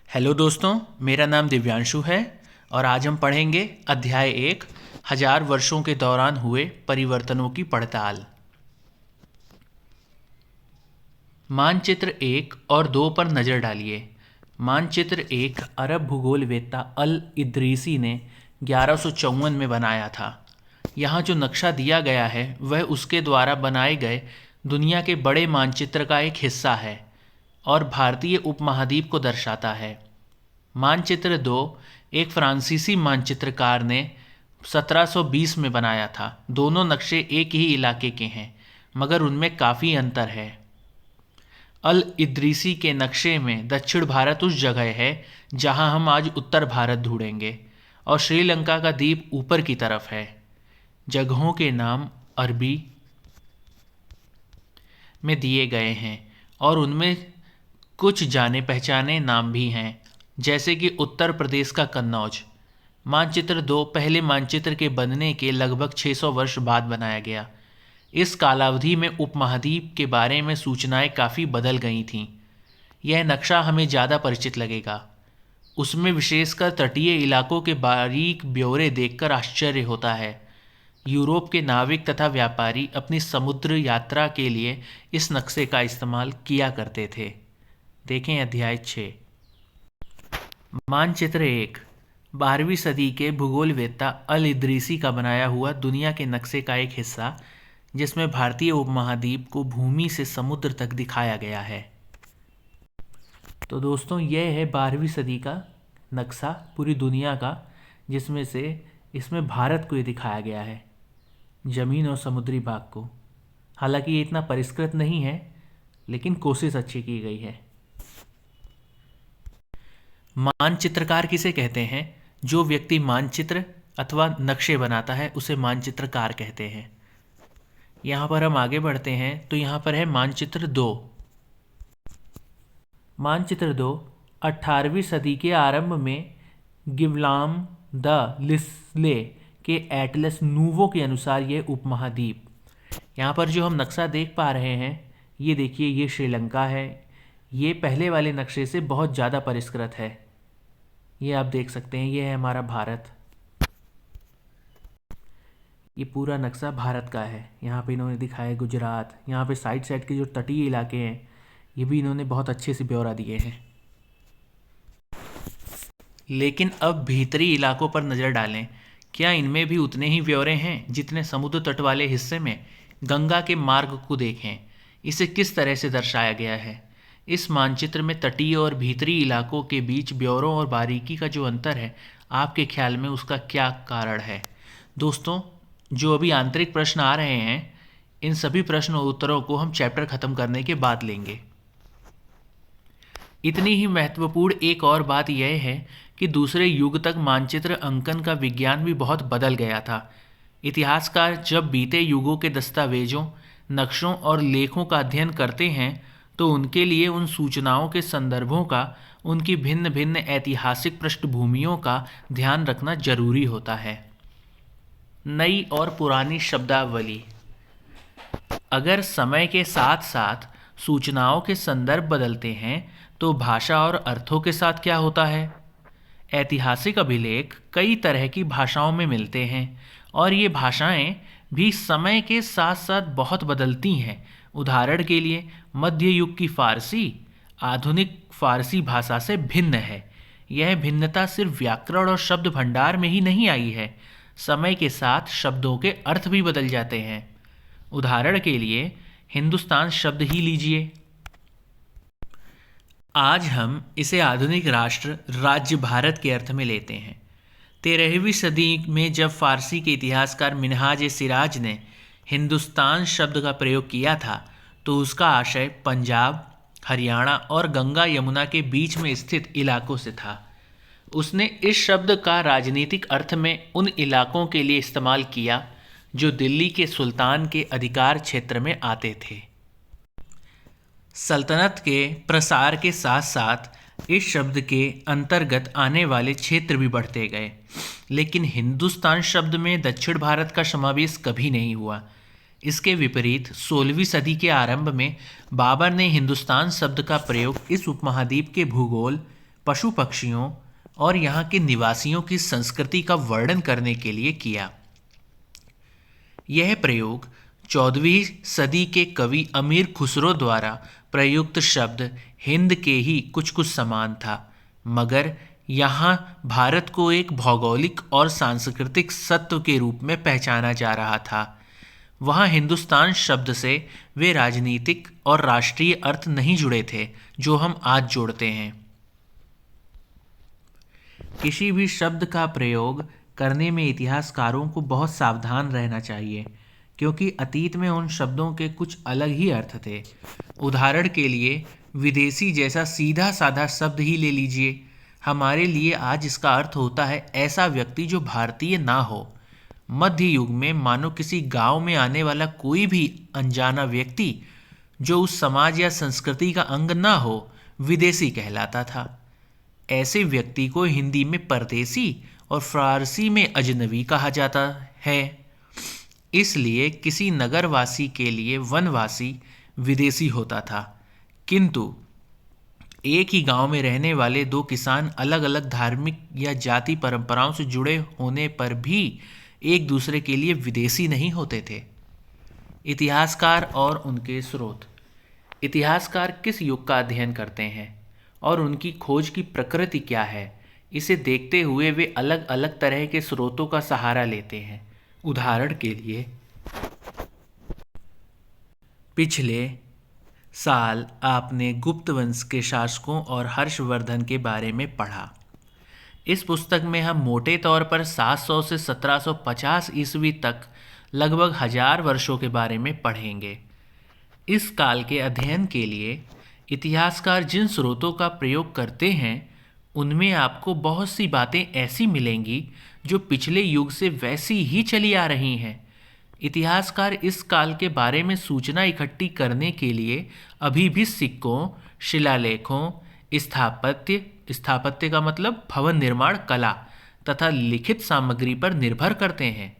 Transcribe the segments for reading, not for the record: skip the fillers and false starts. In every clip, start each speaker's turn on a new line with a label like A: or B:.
A: Hello दोस्तों, मेरा नाम दिव्यांशु है और आज हम पढ़ेंगे अध्याय 1 हजार वर्षों के दौरान हुए परिवर्तनों की पड़ताल। मानचित्र 1 और 2 पर नज़र डालिए। मानचित्र 1 अरब भूगोलवेत्ता अल इद्रीसी ने 1154 में बनाया था। यहाँ जो नक्शा दिया गया है वह उसके द्वारा बनाए गए दुनिया के बड़े मानचित्र का एक हिस्सा है और भारतीय उपमहाद्वीप को दर्शाता है। मानचित्र 2 एक फ्रांसीसी मानचित्रकार ने 1720 में बनाया था। दोनों नक्शे एक ही इलाके के हैं मगर उनमें काफ़ी अंतर है। अल इद्रीसी के नक्शे में दक्षिण भारत उस जगह है जहां हम आज उत्तर भारत ढूंढेंगे और श्रीलंका का द्वीप ऊपर की तरफ है। जगहों के नाम अरबी में दिए गए हैं और उनमें कुछ जाने पहचाने नाम भी हैं, जैसे कि उत्तर प्रदेश का कन्नौज। मानचित्र 2 पहले मानचित्र के बनने के लगभग 600 वर्ष बाद बनाया गया। इस कालावधि में उपमहाद्वीप के बारे में सूचनाएं काफ़ी बदल गई थीं। यह नक्शा हमें ज़्यादा परिचित लगेगा। उसमें विशेषकर तटीय इलाकों के बारीक ब्यौरे देखकर आश्चर्य होता है। यूरोप के नाविक तथा व्यापारी अपनी समुद्र यात्रा के लिए इस नक्शे का इस्तेमाल किया करते थे। देखें अध्याय 6। मानचित्र 1 12वीं सदी के भूगोलवेत्ता अल इद्रीसी का बनाया हुआ दुनिया के नक्शे का एक हिस्सा, जिसमें भारतीय उपमहाद्वीप को भूमि से समुद्र तक दिखाया गया है। तो दोस्तों, यह है 12वीं सदी का नक्शा पूरी दुनिया का, जिसमें से इसमें भारत को ये दिखाया गया है, ज़मीन और समुद्री भाग को। हालांकि ये इतना परिष्कृत नहीं है, लेकिन कोशिश अच्छी की गई है। मानचित्रकार किसे कहते हैं? जो व्यक्ति मानचित्र अथवा नक्शे बनाता है उसे मानचित्रकार कहते हैं। यहाँ पर हम आगे बढ़ते हैं तो यहाँ पर है मानचित्र 2। मानचित्र 2 18वीं सदी के आरंभ में गिवलाम द लिस्ले के एटलस नूवो के अनुसार यह उपमहाद्वीप, यहाँ पर जो हम नक्शा देख पा रहे हैं, ये देखिए, ये श्रीलंका है। ये पहले वाले नक्शे से बहुत ज़्यादा परिष्कृत है। ये आप देख सकते हैं, ये है हमारा भारत। ये पूरा नक्शा भारत का है। यहाँ पे इन्होंने दिखाया है गुजरात। यहाँ पे साइड साइड के जो तटीय इलाके हैं ये भी इन्होंने बहुत अच्छे से ब्यौरा दिए हैं। लेकिन अब भीतरी इलाकों पर नज़र डालें। क्या इनमें भी उतने ही ब्यौरे हैं जितने समुद्र तट वाले हिस्से में? गंगा के मार्ग को देखें, इसे किस तरह से दर्शाया गया है। इस मानचित्र में तटीय और भीतरी इलाकों के बीच ब्यौरों और बारीकी का जो अंतर है, आपके ख्याल में उसका क्या कारण है? दोस्तों, जो अभी आंतरिक प्रश्न आ रहे हैं, इन सभी प्रश्न और उत्तरों को हम चैप्टर ख़त्म करने के बाद लेंगे। इतनी ही महत्वपूर्ण एक और बात यह है कि दूसरे युग तक मानचित्र अंकन का विज्ञान भी बहुत बदल गया था। इतिहासकार जब बीते युगों के दस्तावेजों, नक्शों और लेखों का अध्ययन करते हैं तो उनके लिए उन सूचनाओं के संदर्भों का, उनकी भिन्न भिन्न ऐतिहासिक पृष्ठभूमियों का ध्यान रखना जरूरी होता है। नई और पुरानी शब्दावली। अगर समय के साथ साथ सूचनाओं के संदर्भ बदलते हैं तो भाषा और अर्थों के साथ क्या होता है? ऐतिहासिक अभिलेख कई तरह की भाषाओं में मिलते हैं और ये भाषाएं भी समय के साथ साथ बहुत बदलती हैं। उदाहरण के लिए मध्य युग की फारसी आधुनिक फारसी भाषा से भिन्न है। यह भिन्नता सिर्फ व्याकरण और शब्द भंडार में ही नहीं आई है, समय के साथ शब्दों के अर्थ भी बदल जाते हैं। उदाहरण के लिए हिंदुस्तान शब्द ही लीजिए। आज हम इसे आधुनिक राष्ट्र राज्य भारत के अर्थ में लेते हैं। 13वीं सदी में जब फारसी के इतिहासकार मिनहाज ए सिराज ने हिंदुस्तान शब्द का प्रयोग किया था तो उसका आशय पंजाब, हरियाणा और गंगा यमुना के बीच में स्थित इलाकों से था। उसने इस शब्द का राजनीतिक अर्थ में उन इलाकों के लिए इस्तेमाल किया जो दिल्ली के सुल्तान के अधिकार क्षेत्र में आते थे। सल्तनत के प्रसार के साथ साथ इस शब्द के अंतर्गत आने वाले क्षेत्र भी बढ़ते गए, लेकिन हिंदुस्तान शब्द में दक्षिण भारत का समावेश कभी नहीं हुआ। इसके विपरीत 16वीं सदी के आरंभ में बाबर ने हिंदुस्तान शब्द का प्रयोग इस उपमहाद्वीप के भूगोल, पशु पक्षियों और यहाँ के निवासियों की संस्कृति का वर्णन करने के लिए किया। यह प्रयोग 14वीं सदी के कवि अमीर खुसरो द्वारा प्रयुक्त शब्द हिंद के ही कुछ कुछ समान था, मगर यहाँ भारत को एक भौगोलिक और सांस्कृतिक सत्व के रूप में पहचाना जा रहा था। वहाँ हिंदुस्तान शब्द से वे राजनीतिक और राष्ट्रीय अर्थ नहीं जुड़े थे जो हम आज जोड़ते हैं। किसी भी शब्द का प्रयोग करने में इतिहासकारों को बहुत सावधान रहना चाहिए, क्योंकि अतीत में उन शब्दों के कुछ अलग ही अर्थ थे। उदाहरण के लिए विदेशी जैसा सीधा साधा शब्द ही ले लीजिए। हमारे लिए आज इसका अर्थ होता है ऐसा व्यक्ति जो भारतीय ना हो। मध्य युग में मानो किसी गांव में आने वाला कोई भी अनजाना व्यक्ति जो उस समाज या संस्कृति का अंग ना हो विदेशी कहलाता था। ऐसे व्यक्ति को हिंदी में परदेसी और फारसी में अजनबी कहा जाता है। इसलिए किसी नगरवासी के लिए वनवासी विदेशी होता था, किंतु एक ही गांव में रहने वाले दो किसान अलग अलग धार्मिक या जाति परंपराओं से जुड़े होने पर भी एक दूसरे के लिए विदेशी नहीं होते थे। इतिहासकार और उनके स्रोत। इतिहासकार किस युग का अध्ययन करते हैं और उनकी खोज की प्रकृति क्या है, इसे देखते हुए वे अलग अलग तरह के स्रोतों का सहारा लेते हैं। उदाहरण के लिए पिछले साल आपने गुप्त वंश के शासकों और हर्षवर्धन के बारे में पढ़ा। इस पुस्तक में हम मोटे तौर पर 700 से 1750 ईस्वी तक लगभग 1000 वर्षों के बारे में पढ़ेंगे। इस काल के अध्ययन के लिए इतिहासकार जिन स्रोतों का प्रयोग करते हैं उनमें आपको बहुत सी बातें ऐसी मिलेंगी जो पिछले युग से वैसी ही चली आ रही हैं। इतिहासकार इस काल के बारे में सूचना इकट्ठी करने के लिए अभी भी सिक्कों, शिलालेखों, स्थापत्य का मतलब भवन निर्माण कला तथा लिखित सामग्री पर निर्भर करते हैं।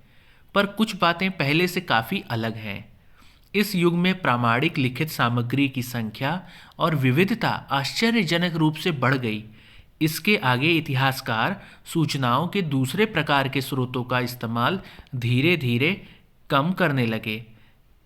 A: पर कुछ बातें पहले से काफ़ी अलग हैं। इस युग में प्रामाणिक लिखित सामग्री की संख्या और विविधता आश्चर्यजनक रूप से बढ़ गई। इसके आगे इतिहासकार सूचनाओं के दूसरे प्रकार के स्रोतों का इस्तेमाल धीरे धीरे कम करने लगे।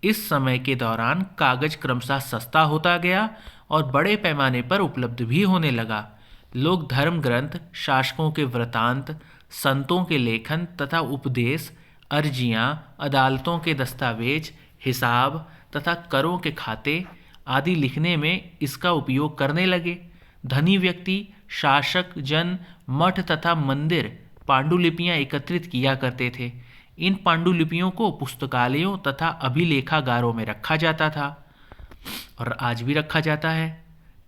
A: इस समय के दौरान कागज क्रमशः सस्ता होता गया और बड़े पैमाने पर उपलब्ध भी होने लगा। लोग धर्म ग्रंथ, शासकों के वृतांत, संतों के लेखन तथा उपदेश, अर्जियाँ, अदालतों के दस्तावेज, हिसाब तथा करों के खाते आदि लिखने में इसका उपयोग करने लगे। धनी व्यक्ति, शासक जन मठ तथा मंदिर पांडुलिपियाँ एकत्रित किया करते थे। इन पांडुलिपियों को पुस्तकालयों तथा अभिलेखागारों में रखा जाता था और आज भी रखा जाता है।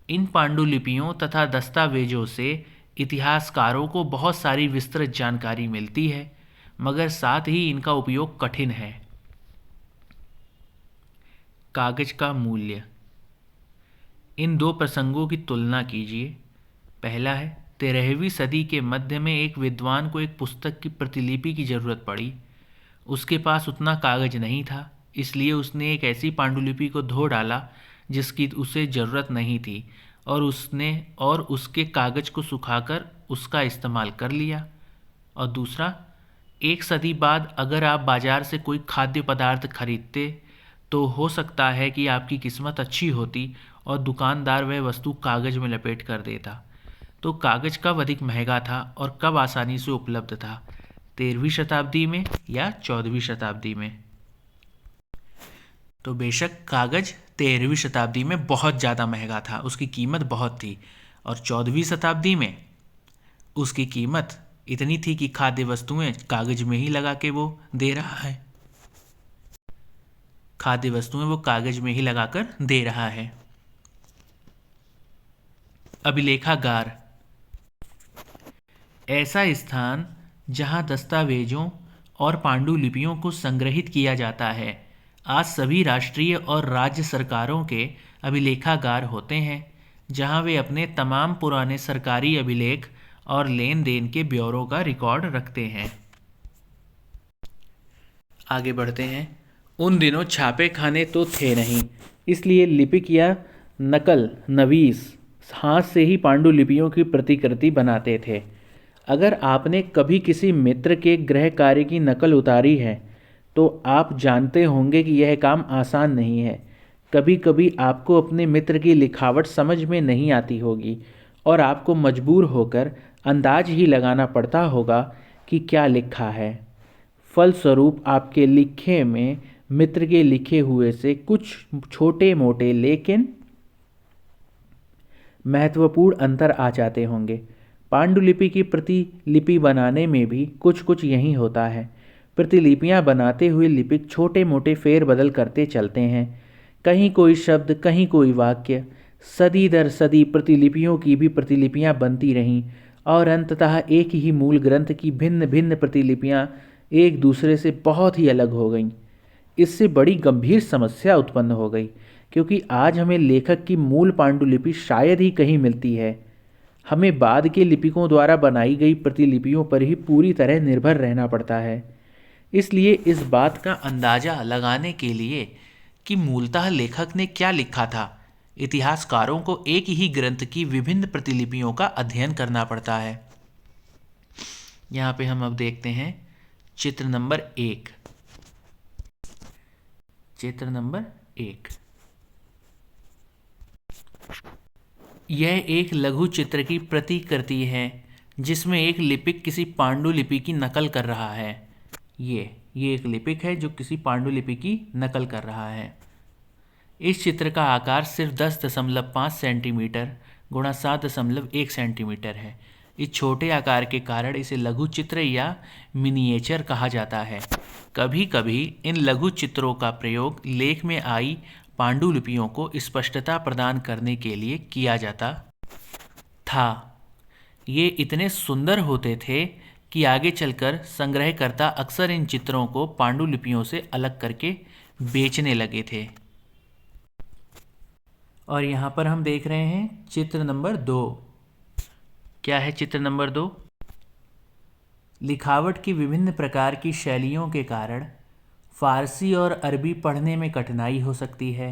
A: इन पांडुलिपियों तथा दस्तावेजों से इतिहासकारों को बहुत सारी विस्तृत जानकारी मिलती है, मगर साथ ही इनका उपयोग कठिन है। कागज का मूल्य। इन दो प्रसंगों की तुलना कीजिए। पहला है 13वीं सदी के मध्य में एक विद्वान को एक पुस्तक की प्रतिलिपि की जरूरत पड़ी। उसके पास उतना कागज नहीं था, इसलिए उसने एक ऐसी पांडुलिपि को धो डाला जिसकी उसे ज़रूरत नहीं थी और उसके कागज को सुखाकर उसका इस्तेमाल कर लिया। और दूसरा, एक सदी बाद अगर आप बाज़ार से कोई खाद्य पदार्थ खरीदते तो हो सकता है कि आपकी किस्मत अच्छी होती और दुकानदार वह वस्तु कागज में लपेट कर देता। तो कागज कब अधिक महंगा था और कब आसानी से उपलब्ध था, 13वीं शताब्दी में या 14वीं शताब्दी में? तो बेशक कागज 13वीं शताब्दी में बहुत ज़्यादा महंगा था, उसकी कीमत बहुत थी। और 14वीं शताब्दी में उसकी कीमत इतनी थी कि खाद्य वस्तुएं कागज में ही लगा के वो दे रहा है। खाद्य वस्तुएं वो कागज में ही लगाकर दे रहा है। अभिलेखागार, ऐसा स्थान जहां दस्तावेजों और पांडुलिपियों को संग्रहित किया जाता है। आज सभी राष्ट्रीय और राज्य सरकारों के अभिलेखागार होते हैं, जहां वे अपने तमाम पुराने सरकारी अभिलेख और लेन देन के ब्यौरों का रिकॉर्ड रखते हैं। आगे बढ़ते हैं। उन दिनों छापे खाने तो थे नहीं, इसलिए लिपिक या नकल नवीस हाथ से ही पांडुलिपियों की प्रतिकृति बनाते थे। अगर आपने कभी किसी मित्र के गृह कार्य की नकल उतारी है तो आप जानते होंगे कि यह काम आसान नहीं है। कभी कभी आपको अपने मित्र की लिखावट समझ में नहीं आती होगी और आपको मजबूर होकर अंदाज ही लगाना पड़ता होगा कि क्या लिखा है। फलस्वरूप आपके लिखे में मित्र के लिखे हुए से कुछ छोटे मोटे लेकिन महत्वपूर्ण अंतर आ जाते होंगे। पांडुलिपि की प्रतिलिपि बनाने में भी कुछ कुछ यही होता है। प्रतिलिपियां बनाते हुए लिपिक छोटे मोटे फेरबदल करते चलते हैं। कहीं कोई शब्द, कहीं कोई वाक्य। सदी दर सदी प्रतिलिपियों की भी प्रतिलिपियां बनती रहीं और अंततः एक ही मूल ग्रंथ की भिन्न भिन्न प्रतिलिपियां एक दूसरे से बहुत ही अलग हो गईं। इससे बड़ी गंभीर समस्या उत्पन्न हो गई, क्योंकि आज हमें लेखक की मूल पांडुलिपि शायद ही कहीं मिलती है। हमें बाद के लिपिकों द्वारा बनाई गई प्रतिलिपियों पर ही पूरी तरह निर्भर रहना पड़ता है। इसलिए इस बात का अंदाजा लगाने के लिए कि मूलतः लेखक ने क्या लिखा था, इतिहासकारों को एक ही ग्रंथ की विभिन्न प्रतिलिपियों का अध्ययन करना पड़ता है। यहाँ पे हम अब देखते हैं चित्र नंबर 1। चित्र नंबर 1 यह एक लघु चित्र की प्रतिकृति है जिसमें एक लिपिक किसी पांडुलिपि की नकल कर रहा है। ये एक लिपिक है जो किसी पांडुलिपि की नकल कर रहा है। इस चित्र का आकार सिर्फ 10.5 सेंटीमीटर गुणा 7.1 सेंटीमीटर है। इस छोटे आकार के कारण इसे लघु चित्र या मिनिएचर कहा जाता है। कभी कभी इन लघु चित्रों का प्रयोग लेख में आई पांडुलिपियों को स्पष्टता प्रदान करने के लिए किया जाता था। ये इतने सुंदर होते थे कि आगे चलकर संग्रहकर्ता अक्सर इन चित्रों को पांडुलिपियों से अलग करके बेचने लगे थे। और यहाँ पर हम देख रहे हैं चित्र नंबर 2। क्या है चित्र नंबर 2? लिखावट की विभिन्न प्रकार की शैलियों के कारण फारसी और अरबी पढ़ने में कठिनाई हो सकती है।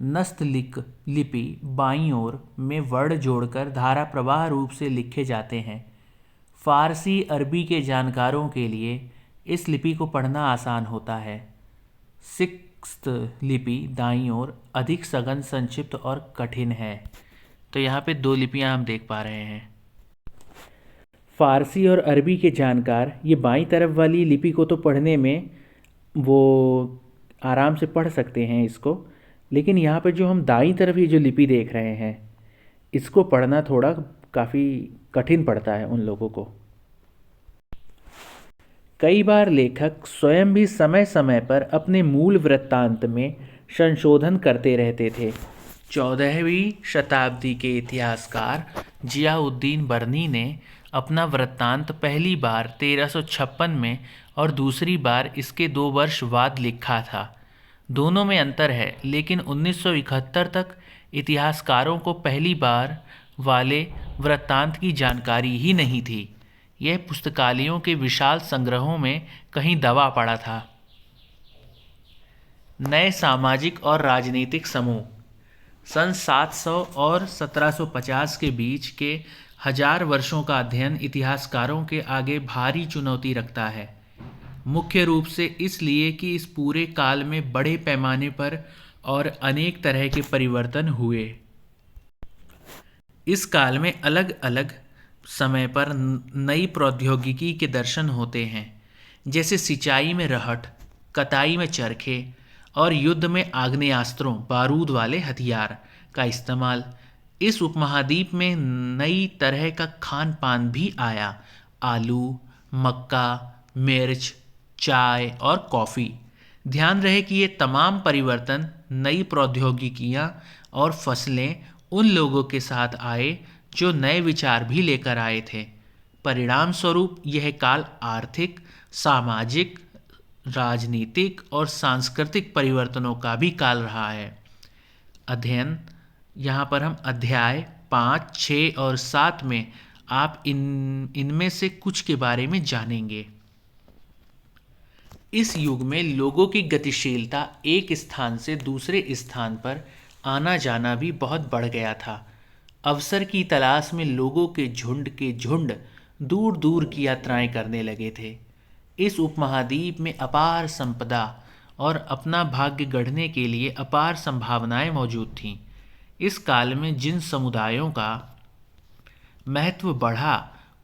A: लिपि बाईं ओर में वर्ण जोड़कर धारा प्रवाह रूप से लिखे जाते हैं। फारसी अरबी के जानकारों के लिए इस लिपि को पढ़ना आसान होता है। लिपि दाईं ओर अधिक सघन, संक्षिप्त और कठिन है। तो यहाँ पे 2 लिपियाँ हम देख पा रहे हैं। फारसी और अरबी के जानकार ये बाईं तरफ वाली लिपि को तो पढ़ने में वो आराम से पढ़ सकते हैं इसको, लेकिन यहाँ पे जो हम दाईं तरफ ये जो लिपि देख रहे हैं इसको पढ़ना थोड़ा काफ़ी कठिन पड़ता है उन लोगों को। कई बार लेखक स्वयं भी समय समय पर अपने मूल वृत्तांत में संशोधन करते रहते थे। 14वीं शताब्दी के इतिहासकार जियाउद्दीन बर्नी ने अपना वृत्तांत पहली बार 1356 में और दूसरी बार इसके 2 वर्ष बाद लिखा था। दोनों में अंतर है, लेकिन 1971 तक इतिहासकारों को पहली बार वाले वृत्तांत की जानकारी ही नहीं थी। यह पुस्तकालयों के विशाल संग्रहों में कहीं दबा पड़ा था। नए सामाजिक और राजनीतिक समूह। सन 700 और 1750 के बीच के 1000 वर्षों का अध्ययन इतिहासकारों के आगे भारी चुनौती रखता है, मुख्य रूप से इसलिए कि इस पूरे काल में बड़े पैमाने पर और अनेक तरह के परिवर्तन हुए। इस काल में अलग अलग समय पर नई प्रौद्योगिकी के दर्शन होते हैं, जैसे सिंचाई में रहट, कताई में चरखे और युद्ध में आग्नेयास्त्रों, बारूद वाले हथियार का इस्तेमाल। इस उपमहाद्वीप में नई तरह का खान पान भी आया। आलू, मक्का, मिर्च, चाय और कॉफ़ी। ध्यान रहे कि ये तमाम परिवर्तन, नई प्रौद्योगिकियाँ और फसलें उन लोगों के साथ आए जो नए विचार भी लेकर आए थे। परिणाम स्वरूप यह काल आर्थिक, सामाजिक, राजनीतिक और सांस्कृतिक परिवर्तनों का भी काल रहा है। अध्ययन, यहाँ पर हम अध्याय 5, 6 और 7 में आप इनमें से कुछ के बारे में जानेंगे। इस युग में लोगों की गतिशीलता, एक स्थान से दूसरे स्थान पर आना जाना भी बहुत बढ़ गया था। अवसर की तलाश में लोगों के झुंड दूर दूर की यात्राएं करने लगे थे। इस उपमहाद्वीप में अपार संपदा और अपना भाग्य गढ़ने के लिए अपार संभावनाएं मौजूद थीं। इस काल में जिन समुदायों का महत्व बढ़ा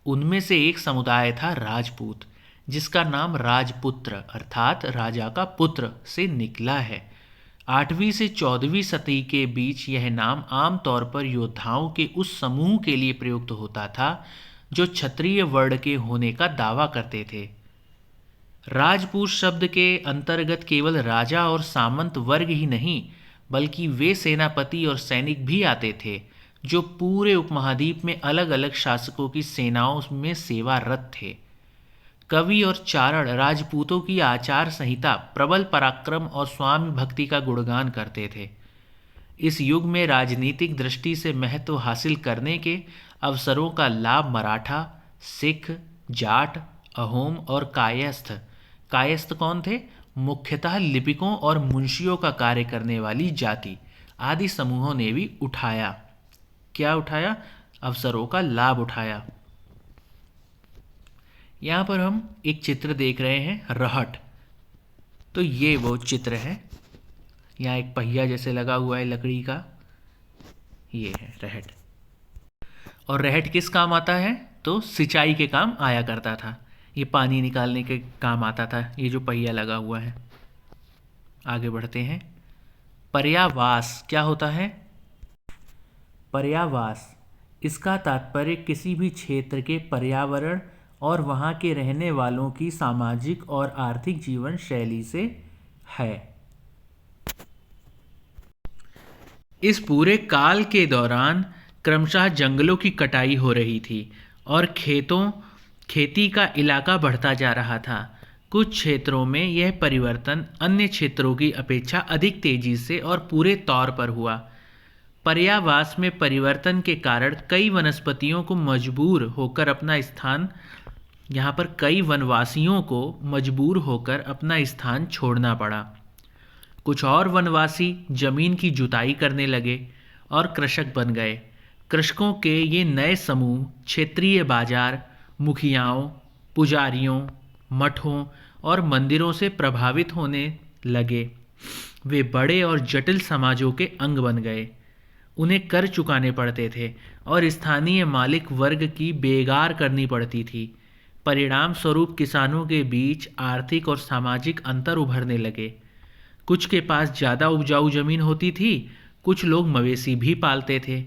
A: उनमें से एक समुदाय था राजपूत, जिसका नाम राजपुत्र अर्थात राजा का पुत्र से निकला है। 8वीं से 14वीं सदी के बीच यह नाम आमतौर पर योद्धाओं के उस समूह के लिए प्रयुक्त होता था जो क्षत्रिय वर्ण के होने का दावा करते थे। राजपूत शब्द के अंतर्गत केवल राजा और सामंत वर्ग ही नहीं बल्कि वे सेनापति और सैनिक भी आते थे जो पूरे उपमहाद्वीप में अलग अलग शासकों की सेनाओं में सेवारत थे। कवि और चारण राजपूतों की आचार संहिता, प्रबल पराक्रम और स्वामी भक्ति का गुणगान करते थे। इस युग में राजनीतिक दृष्टि से महत्व हासिल करने के अवसरों का लाभ मराठा, सिख, जाट, अहोम और कायस्थ कायस्थ कौन थे? मुख्यतः लिपिकों और मुंशियों का कार्य करने वाली जाति आदि समूहों ने भी उठाया। क्या उठाया? अवसरों का लाभ उठाया। यहाँ पर हम एक चित्र देख रहे हैं, रहट। तो ये वो चित्र है, यहाँ एक पहिया जैसे लगा हुआ है लकड़ी का, ये है रहट। और रहट किस काम आता है? तो सिंचाई के काम आया करता था, ये पानी निकालने के काम आता था, ये जो पहिया लगा हुआ है। आगे बढ़ते हैं। पर्यावास क्या होता है? पर्यावास, इसका तात्पर्य किसी भी क्षेत्र के पर्यावरण और वहाँ के रहने वालों की सामाजिक और आर्थिक जीवन शैली से है। इस पूरे काल के दौरान क्रमशः जंगलों की कटाई हो रही थी और खेती का इलाका बढ़ता जा रहा था। कुछ क्षेत्रों में यह परिवर्तन अन्य क्षेत्रों की अपेक्षा अधिक तेजी से और पूरे तौर पर हुआ। पर्यावास में परिवर्तन के कारण कई वनस्पतियों को मजबूर होकर अपना स्थान यहाँ पर कई वनवासियों को मजबूर होकर अपना स्थान छोड़ना पड़ा। कुछ और वनवासी जमीन की जुताई करने लगे और कृषक बन गए। कृषकों के ये नए समूह क्षेत्रीय बाजार, मुखियाओं, पुजारियों, मठों और मंदिरों से प्रभावित होने लगे। वे बड़े और जटिल समाजों के अंग बन गए। उन्हें कर चुकाने पड़ते थे और स्थानीय मालिक वर्ग की बेगार करनी पड़ती थी। परिणाम स्वरूप किसानों के बीच आर्थिक और सामाजिक अंतर उभरने लगे। कुछ के पास ज़्यादा उपजाऊ जमीन होती थी, कुछ लोग मवेशी भी पालते थे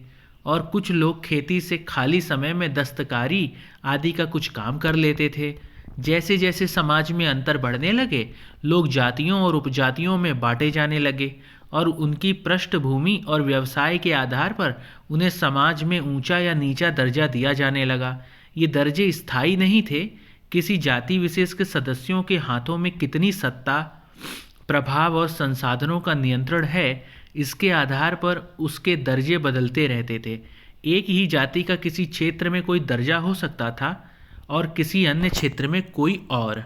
A: और कुछ लोग खेती से खाली समय में दस्तकारी आदि का कुछ काम कर लेते थे। जैसे जैसे समाज में अंतर बढ़ने लगे, लोग जातियों और उपजातियों में बांटे जाने लगे और उनकी पृष्ठभूमि और व्यवसाय के आधार पर उन्हें समाज में ऊंचा या नीचा दर्जा दिया जाने लगा। ये दर्जे स्थायी नहीं थे। किसी जाति विशेष के सदस्यों के हाथों में कितनी सत्ता, प्रभाव और संसाधनों का नियंत्रण है, इसके आधार पर उसके दर्जे बदलते रहते थे। एक ही जाति का किसी क्षेत्र में कोई दर्जा हो सकता था और किसी अन्य क्षेत्र में कोई और।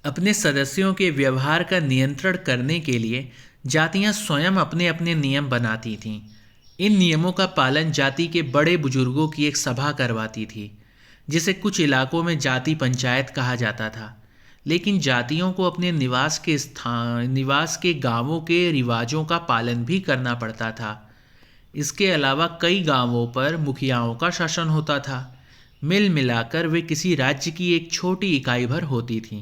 A: अपने सदस्यों के व्यवहार का नियंत्रण करने के लिए जातियां स्वयं अपने अपने नियम बनाती थीं। इन नियमों का पालन जाति के बड़े बुजुर्गों की एक सभा करवाती थी, जिसे कुछ इलाकों में जाति पंचायत कहा जाता था। लेकिन जातियों को अपने निवास के गांवों के रिवाजों का पालन भी करना पड़ता था। इसके अलावा कई गांवों पर मुखियाओं का शासन होता था। मिल मिलाकर वे किसी राज्य की एक छोटी इकाई भर होती थीं।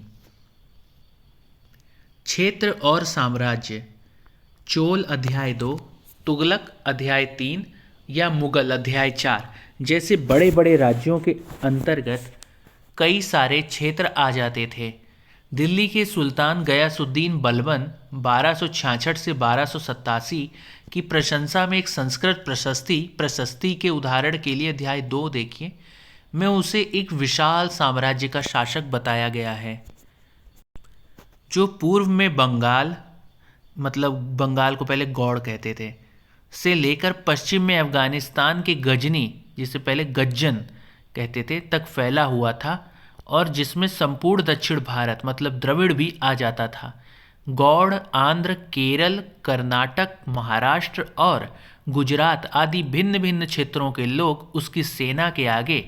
A: क्षेत्र और साम्राज्य, चोल अध्याय 2, तुगलक अध्याय 3 या मुगल अध्याय 4 जैसे बड़े बड़े राज्यों के अंतर्गत कई सारे क्षेत्र आ जाते थे। दिल्ली के सुल्तान गयासुद्दीन बलबन 1266 से 1287 की प्रशंसा में एक संस्कृत प्रशस्ति के उदाहरण के लिए अध्याय 2 देखिए, में उसे एक विशाल साम्राज्य का शासक बताया गया है जो पूर्व में बंगाल, मतलब बंगाल को पहले गौड़ कहते थे, से लेकर पश्चिम में अफगानिस्तान के गजनी, जिसे पहले गज्जन कहते थे, तक फैला हुआ था और जिसमें संपूर्ण दक्षिण भारत मतलब द्रविड़ भी आ जाता था। गौड़ आंध्र, केरल, कर्नाटक, महाराष्ट्र और गुजरात आदि भिन्न भिन्न क्षेत्रों के लोग उसकी सेना के आगे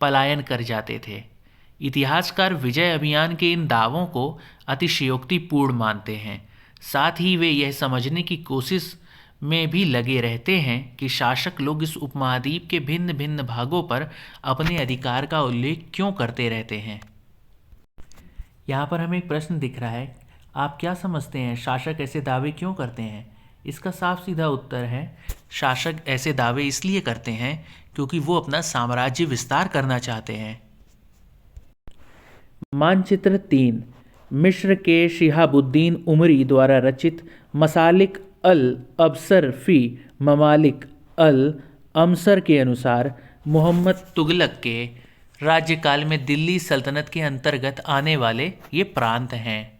A: पलायन कर जाते थे। इतिहासकार विजय अभियान के इन दावों को अतिशयोक्तिपूर्ण मानते हैं। साथ ही वे यह समझने की कोशिश में भी लगे रहते हैं कि शासक लोग इस उपमहाद्वीप के भिन्न भिन्न भागों पर अपने अधिकार का उल्लेख क्यों करते रहते हैं। यहाँ पर हमें एक प्रश्न दिख रहा है, आप क्या समझते हैं शासक ऐसे दावे क्यों करते हैं? इसका साफ सीधा उत्तर है, शासक ऐसे दावे इसलिए करते हैं क्योंकि वो अपना साम्राज्य विस्तार करना चाहते हैं। मानचित्र 3 मिस्र के शिहाबुद्दीन उमरी द्वारा रचित मसालिक अल अबसर फ़ी ममालिक अल अमसर के अनुसार मोहम्मद तुगलक के राज्यकाल में दिल्ली सल्तनत के अंतर्गत आने वाले ये प्रांत हैं।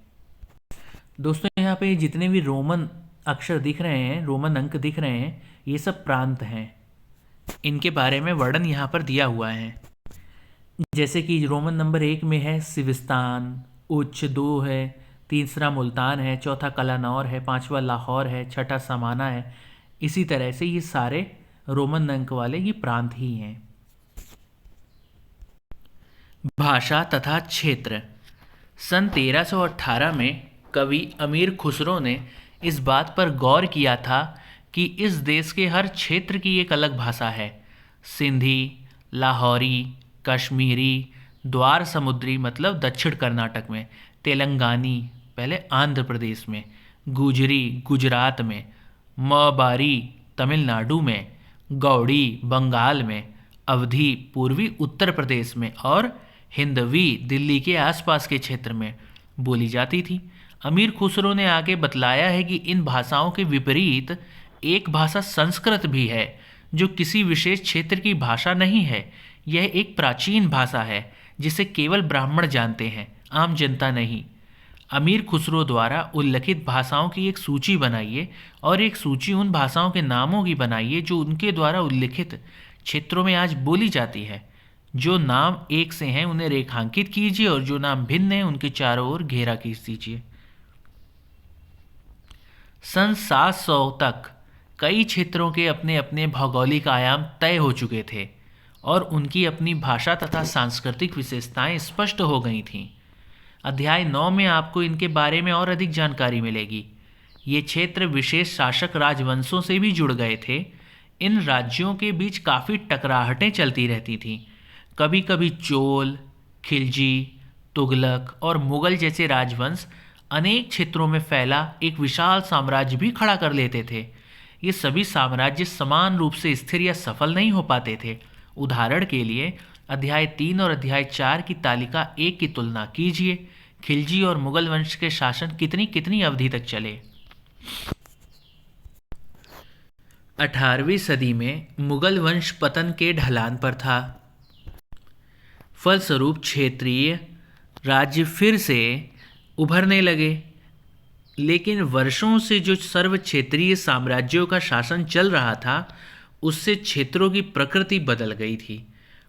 A: दोस्तों, यहाँ पे जितने भी रोमन अक्षर दिख रहे हैं, रोमन अंक दिख रहे हैं, ये सब प्रांत हैं। इनके बारे में वर्णन यहाँ पर दिया हुआ है। जैसे कि रोमन नंबर 1 में है सिविस्तान, उच्च 2 है, तीसरा मुल्तान है, चौथा कलानौर है, पांचवा लाहौर है, छठा समाना है। इसी तरह से ये सारे रोमन अंक वाले ये प्रांत ही हैं। भाषा तथा क्षेत्र। सन 1318 में कवि अमीर खुसरो ने इस बात पर गौर किया था कि इस देश के हर क्षेत्र की एक अलग भाषा है। सिंधी, लाहौरी, कश्मीरी, द्वार समुद्री मतलब दक्षिण कर्नाटक में, तेलंगानी पहले आंध्र प्रदेश में, गुजरी गुजरात में, मबारी तमिलनाडु में, गौड़ी बंगाल में, अवधी पूर्वी उत्तर प्रदेश में और हिंदवी दिल्ली के आसपास के क्षेत्र में बोली जाती थी। अमीर खुसरो ने आगे बतलाया है कि इन भाषाओं के विपरीत एक भाषा संस्कृत भी है, जो किसी विशेष क्षेत्र की भाषा नहीं है। यह एक प्राचीन भाषा है जिसे केवल ब्राह्मण जानते हैं, आम जनता नहीं। अमीर खुसरो द्वारा उल्लिखित भाषाओं की एक सूची बनाइए और एक सूची उन भाषाओं के नामों की बनाइए जो उनके द्वारा उल्लिखित क्षेत्रों में आज बोली जाती है। जो नाम एक से हैं उन्हें रेखांकित कीजिए और जो नाम भिन्न हैं उनके चारों ओर घेरा खींच दीजिए। सन 700 तक कई क्षेत्रों के अपने अपने भौगोलिक आयाम तय हो चुके थे और उनकी अपनी भाषा तथा सांस्कृतिक विशेषताएं स्पष्ट हो गई थीं। अध्याय 9 में आपको इनके बारे में और अधिक जानकारी मिलेगी। ये क्षेत्र विशेष शासक राजवंशों से भी जुड़ गए थे। इन राज्यों के बीच काफ़ी टकराहटें चलती रहती थीं। कभी कभी चोल, खिलजी, तुगलक और मुगल जैसे राजवंश अनेक क्षेत्रों में फैला एक विशाल साम्राज्य भी खड़ा कर लेते थे। ये सभी साम्राज्य समान रूप से स्थिर या सफल नहीं हो पाते थे। उदाहरण के लिए अध्याय 3 और अध्याय 4 की तालिका 1 की तुलना कीजिए। खिलजी और मुगल वंश के शासन कितनी कितनी अवधि तक चले। 18वीं सदी में मुगल वंश पतन के ढलान पर था। फलस्वरूप क्षेत्रीय राज्य फिर से उभरने लगे, लेकिन वर्षों से जो सर्व क्षेत्रीय साम्राज्यों का शासन चल रहा था उससे क्षेत्रों की प्रकृति बदल गई थी।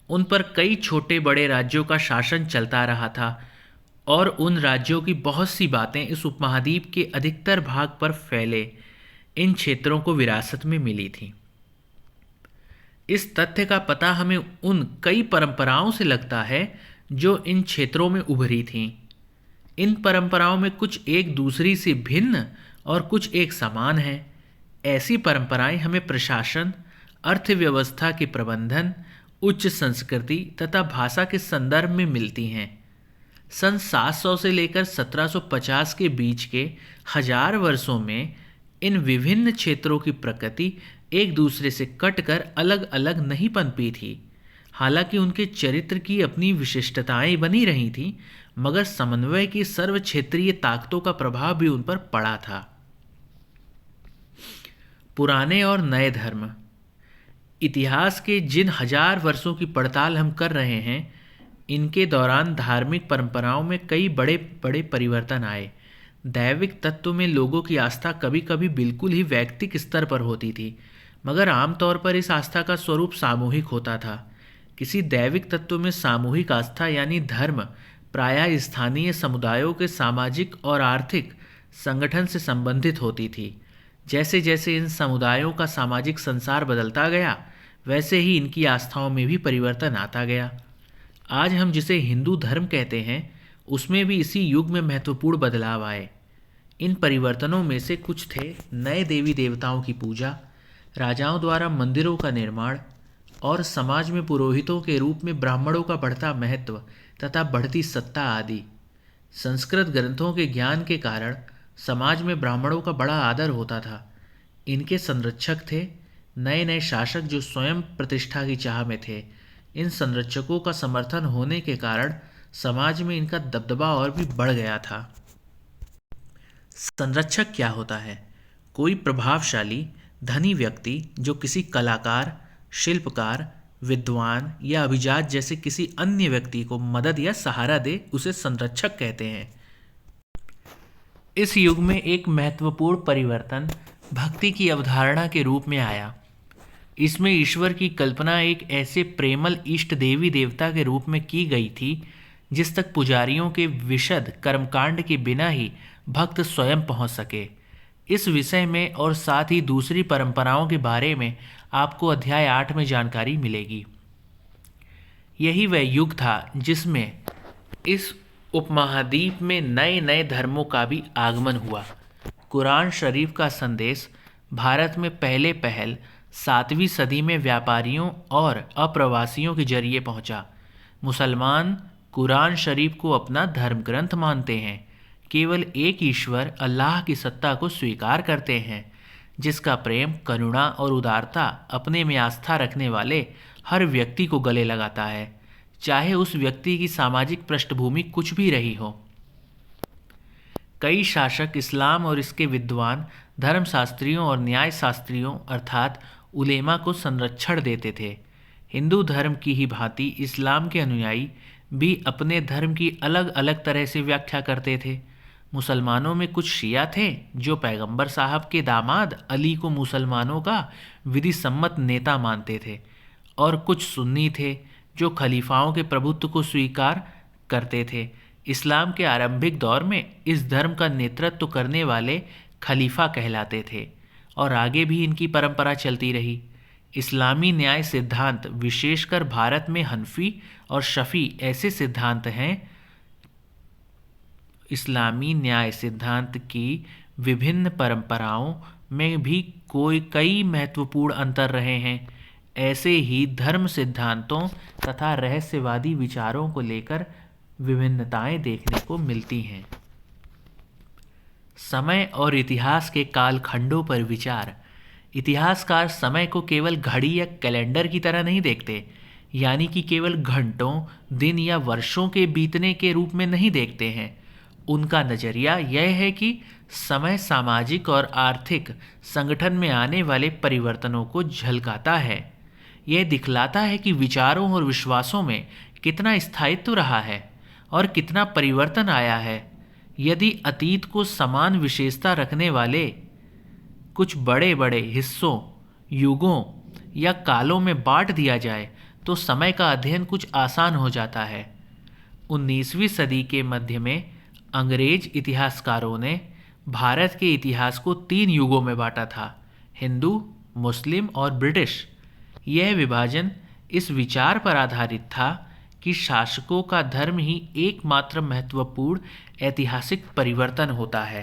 A: उन पर कई छोटे बड़े राज्यों का शासन चलता रहा था और उन राज्यों की बहुत सी बातें इस उपमहाद्वीप के अधिकतर भाग पर फैले इन क्षेत्रों को विरासत में मिली थी। इस तथ्य का पता हमें उन कई परंपराओं से लगता है जो इन क्षेत्रों में उभरी थीं। इन परंपराओं में कुछ एक दूसरी से भिन्न और कुछ एक समान हैं। ऐसी परंपराएं हमें प्रशासन, अर्थव्यवस्था के प्रबंधन, उच्च संस्कृति तथा भाषा के संदर्भ में मिलती हैं। सन 700 से लेकर 1750 के बीच के 1000 वर्षों में इन विभिन्न क्षेत्रों की प्रकृति एक दूसरे से कटकर अलग अलग नहीं पनपी थी। हालांकि उनके चरित्र की अपनी विशिष्टताएं बनी रही थीं, मगर समन्वय की सर्व क्षेत्रीय ताकतों का प्रभाव भी उन पर पड़ा था। पुराने और नए धर्म। इतिहास के जिन 1000 वर्षों की पड़ताल हम कर रहे हैं, इनके दौरान धार्मिक परंपराओं में कई बड़े बड़े परिवर्तन आए। दैविक तत्व में लोगों की आस्था कभी कभी बिल्कुल ही वैयक्तिक स्तर पर होती थी, मगर आमतौर पर इस आस्था का स्वरूप सामूहिक होता था। किसी दैविक तत्व में सामूहिक आस्था यानी धर्म प्रायः स्थानीय समुदायों के सामाजिक और आर्थिक संगठन से संबंधित होती थी। जैसे जैसे इन समुदायों का सामाजिक संसार बदलता गया, वैसे ही इनकी आस्थाओं में भी परिवर्तन आता गया। आज हम जिसे हिंदू धर्म कहते हैं, उसमें भी इसी युग में महत्वपूर्ण बदलाव आए। इन परिवर्तनों में से कुछ थे नए देवी देवताओं की पूजा, राजाओं द्वारा मंदिरों का निर्माण और समाज में पुरोहितों के रूप में ब्राह्मणों का बढ़ता महत्व तथा बढ़ती सत्ता आदि। संस्कृत ग्रंथों के ज्ञान के कारण समाज में ब्राह्मणों का बड़ा आदर होता था। इनके संरक्षक थे नए नए शासक जो स्वयं प्रतिष्ठा की चाह में थे। इन संरक्षकों का समर्थन होने के कारण समाज में इनका दबदबा और भी बढ़ गया था। संरक्षक क्या होता है? कोई प्रभावशाली धनी व्यक्ति जो किसी कलाकार, शिल्पकार, विद्वान या अभिजात जैसे किसी अन्य व्यक्ति को मदद या सहारा दे, उसे संरक्षक कहते हैं। इस युग में एक महत्वपूर्ण परिवर्तन भक्ति की अवधारणा के रूप में आया। इसमें ईश्वर की कल्पना एक ऐसे प्रेमल इष्ट देवी देवता के रूप में की गई थी जिस तक पुजारियों के विशद कर्मकांड के बिना ही भक्त स्वयं पहुंच सके। इस विषय में और साथ ही दूसरी परंपराओं के बारे में आपको अध्याय 8 में जानकारी मिलेगी। यही वह युग था जिसमें इस उपमहाद्वीप में नए नए धर्मों का भी आगमन हुआ। कुरान शरीफ का संदेश भारत में पहले पहल 7वीं सदी में व्यापारियों और अप्रवासियों के जरिए पहुंचा। मुसलमान कुरान शरीफ को अपना धर्म ग्रंथ मानते हैं, केवल एक ईश्वर अल्लाह की सत्ता को स्वीकार करते हैं, जिसका प्रेम, करुणा और उदारता अपने में आस्था रखने वाले हर व्यक्ति को गले लगाता है, चाहे उस व्यक्ति की सामाजिक पृष्ठभूमि कुछ भी रही हो। कई शासक इस्लाम और इसके विद्वान धर्मशास्त्रियों और न्यायशास्त्रियों अर्थात उलेमा को संरक्षण देते थे। हिंदू धर्म की ही भांति इस्लाम के अनुयायी भी अपने धर्म की अलग अलग तरह से व्याख्या करते थे। मुसलमानों में कुछ शिया थे जो पैगंबर साहब के दामाद अली को मुसलमानों का विधि सम्मत नेता मानते थे, और कुछ सुन्नी थे जो खलीफाओं के प्रभुत्व को स्वीकार करते थे। इस्लाम के आरंभिक दौर में इस धर्म का नेतृत्व करने वाले खलीफा कहलाते थे और आगे भी इनकी परंपरा चलती रही। इस्लामी न्याय सिद्धांत, विशेषकर भारत में हनफी और शफी ऐसे सिद्धांत हैं। इस्लामी न्याय सिद्धांत की विभिन्न परंपराओं में भी कई महत्वपूर्ण अंतर रहे हैं। ऐसे ही धर्म सिद्धांतों तथा रहस्यवादी विचारों को लेकर विभिन्नताएं देखने को मिलती हैं। समय और इतिहास के कालखंडों पर विचार। इतिहासकार समय को केवल घड़ी या कैलेंडर की तरह नहीं देखते, यानी कि केवल घंटों, दिन या वर्षों के बीतने के रूप में नहीं देखते हैं। उनका नज़रिया यह है कि समय सामाजिक और आर्थिक संगठन में आने वाले परिवर्तनों को झलकाता है। यह दिखलाता है कि विचारों और विश्वासों में कितना स्थायित्व रहा है और कितना परिवर्तन आया है। यदि अतीत को समान विशेषता रखने वाले कुछ बड़े बड़े हिस्सों, युगों या कालों में बांट दिया जाए तो समय का अध्ययन कुछ आसान हो जाता है। 19वीं सदी के मध्य में अंग्रेज इतिहासकारों ने भारत के इतिहास को 3 युगों में बांटा था, हिंदू, मुस्लिम और ब्रिटिश। यह विभाजन इस विचार पर आधारित था कि शासकों का धर्म ही एकमात्र महत्वपूर्ण ऐतिहासिक परिवर्तन होता है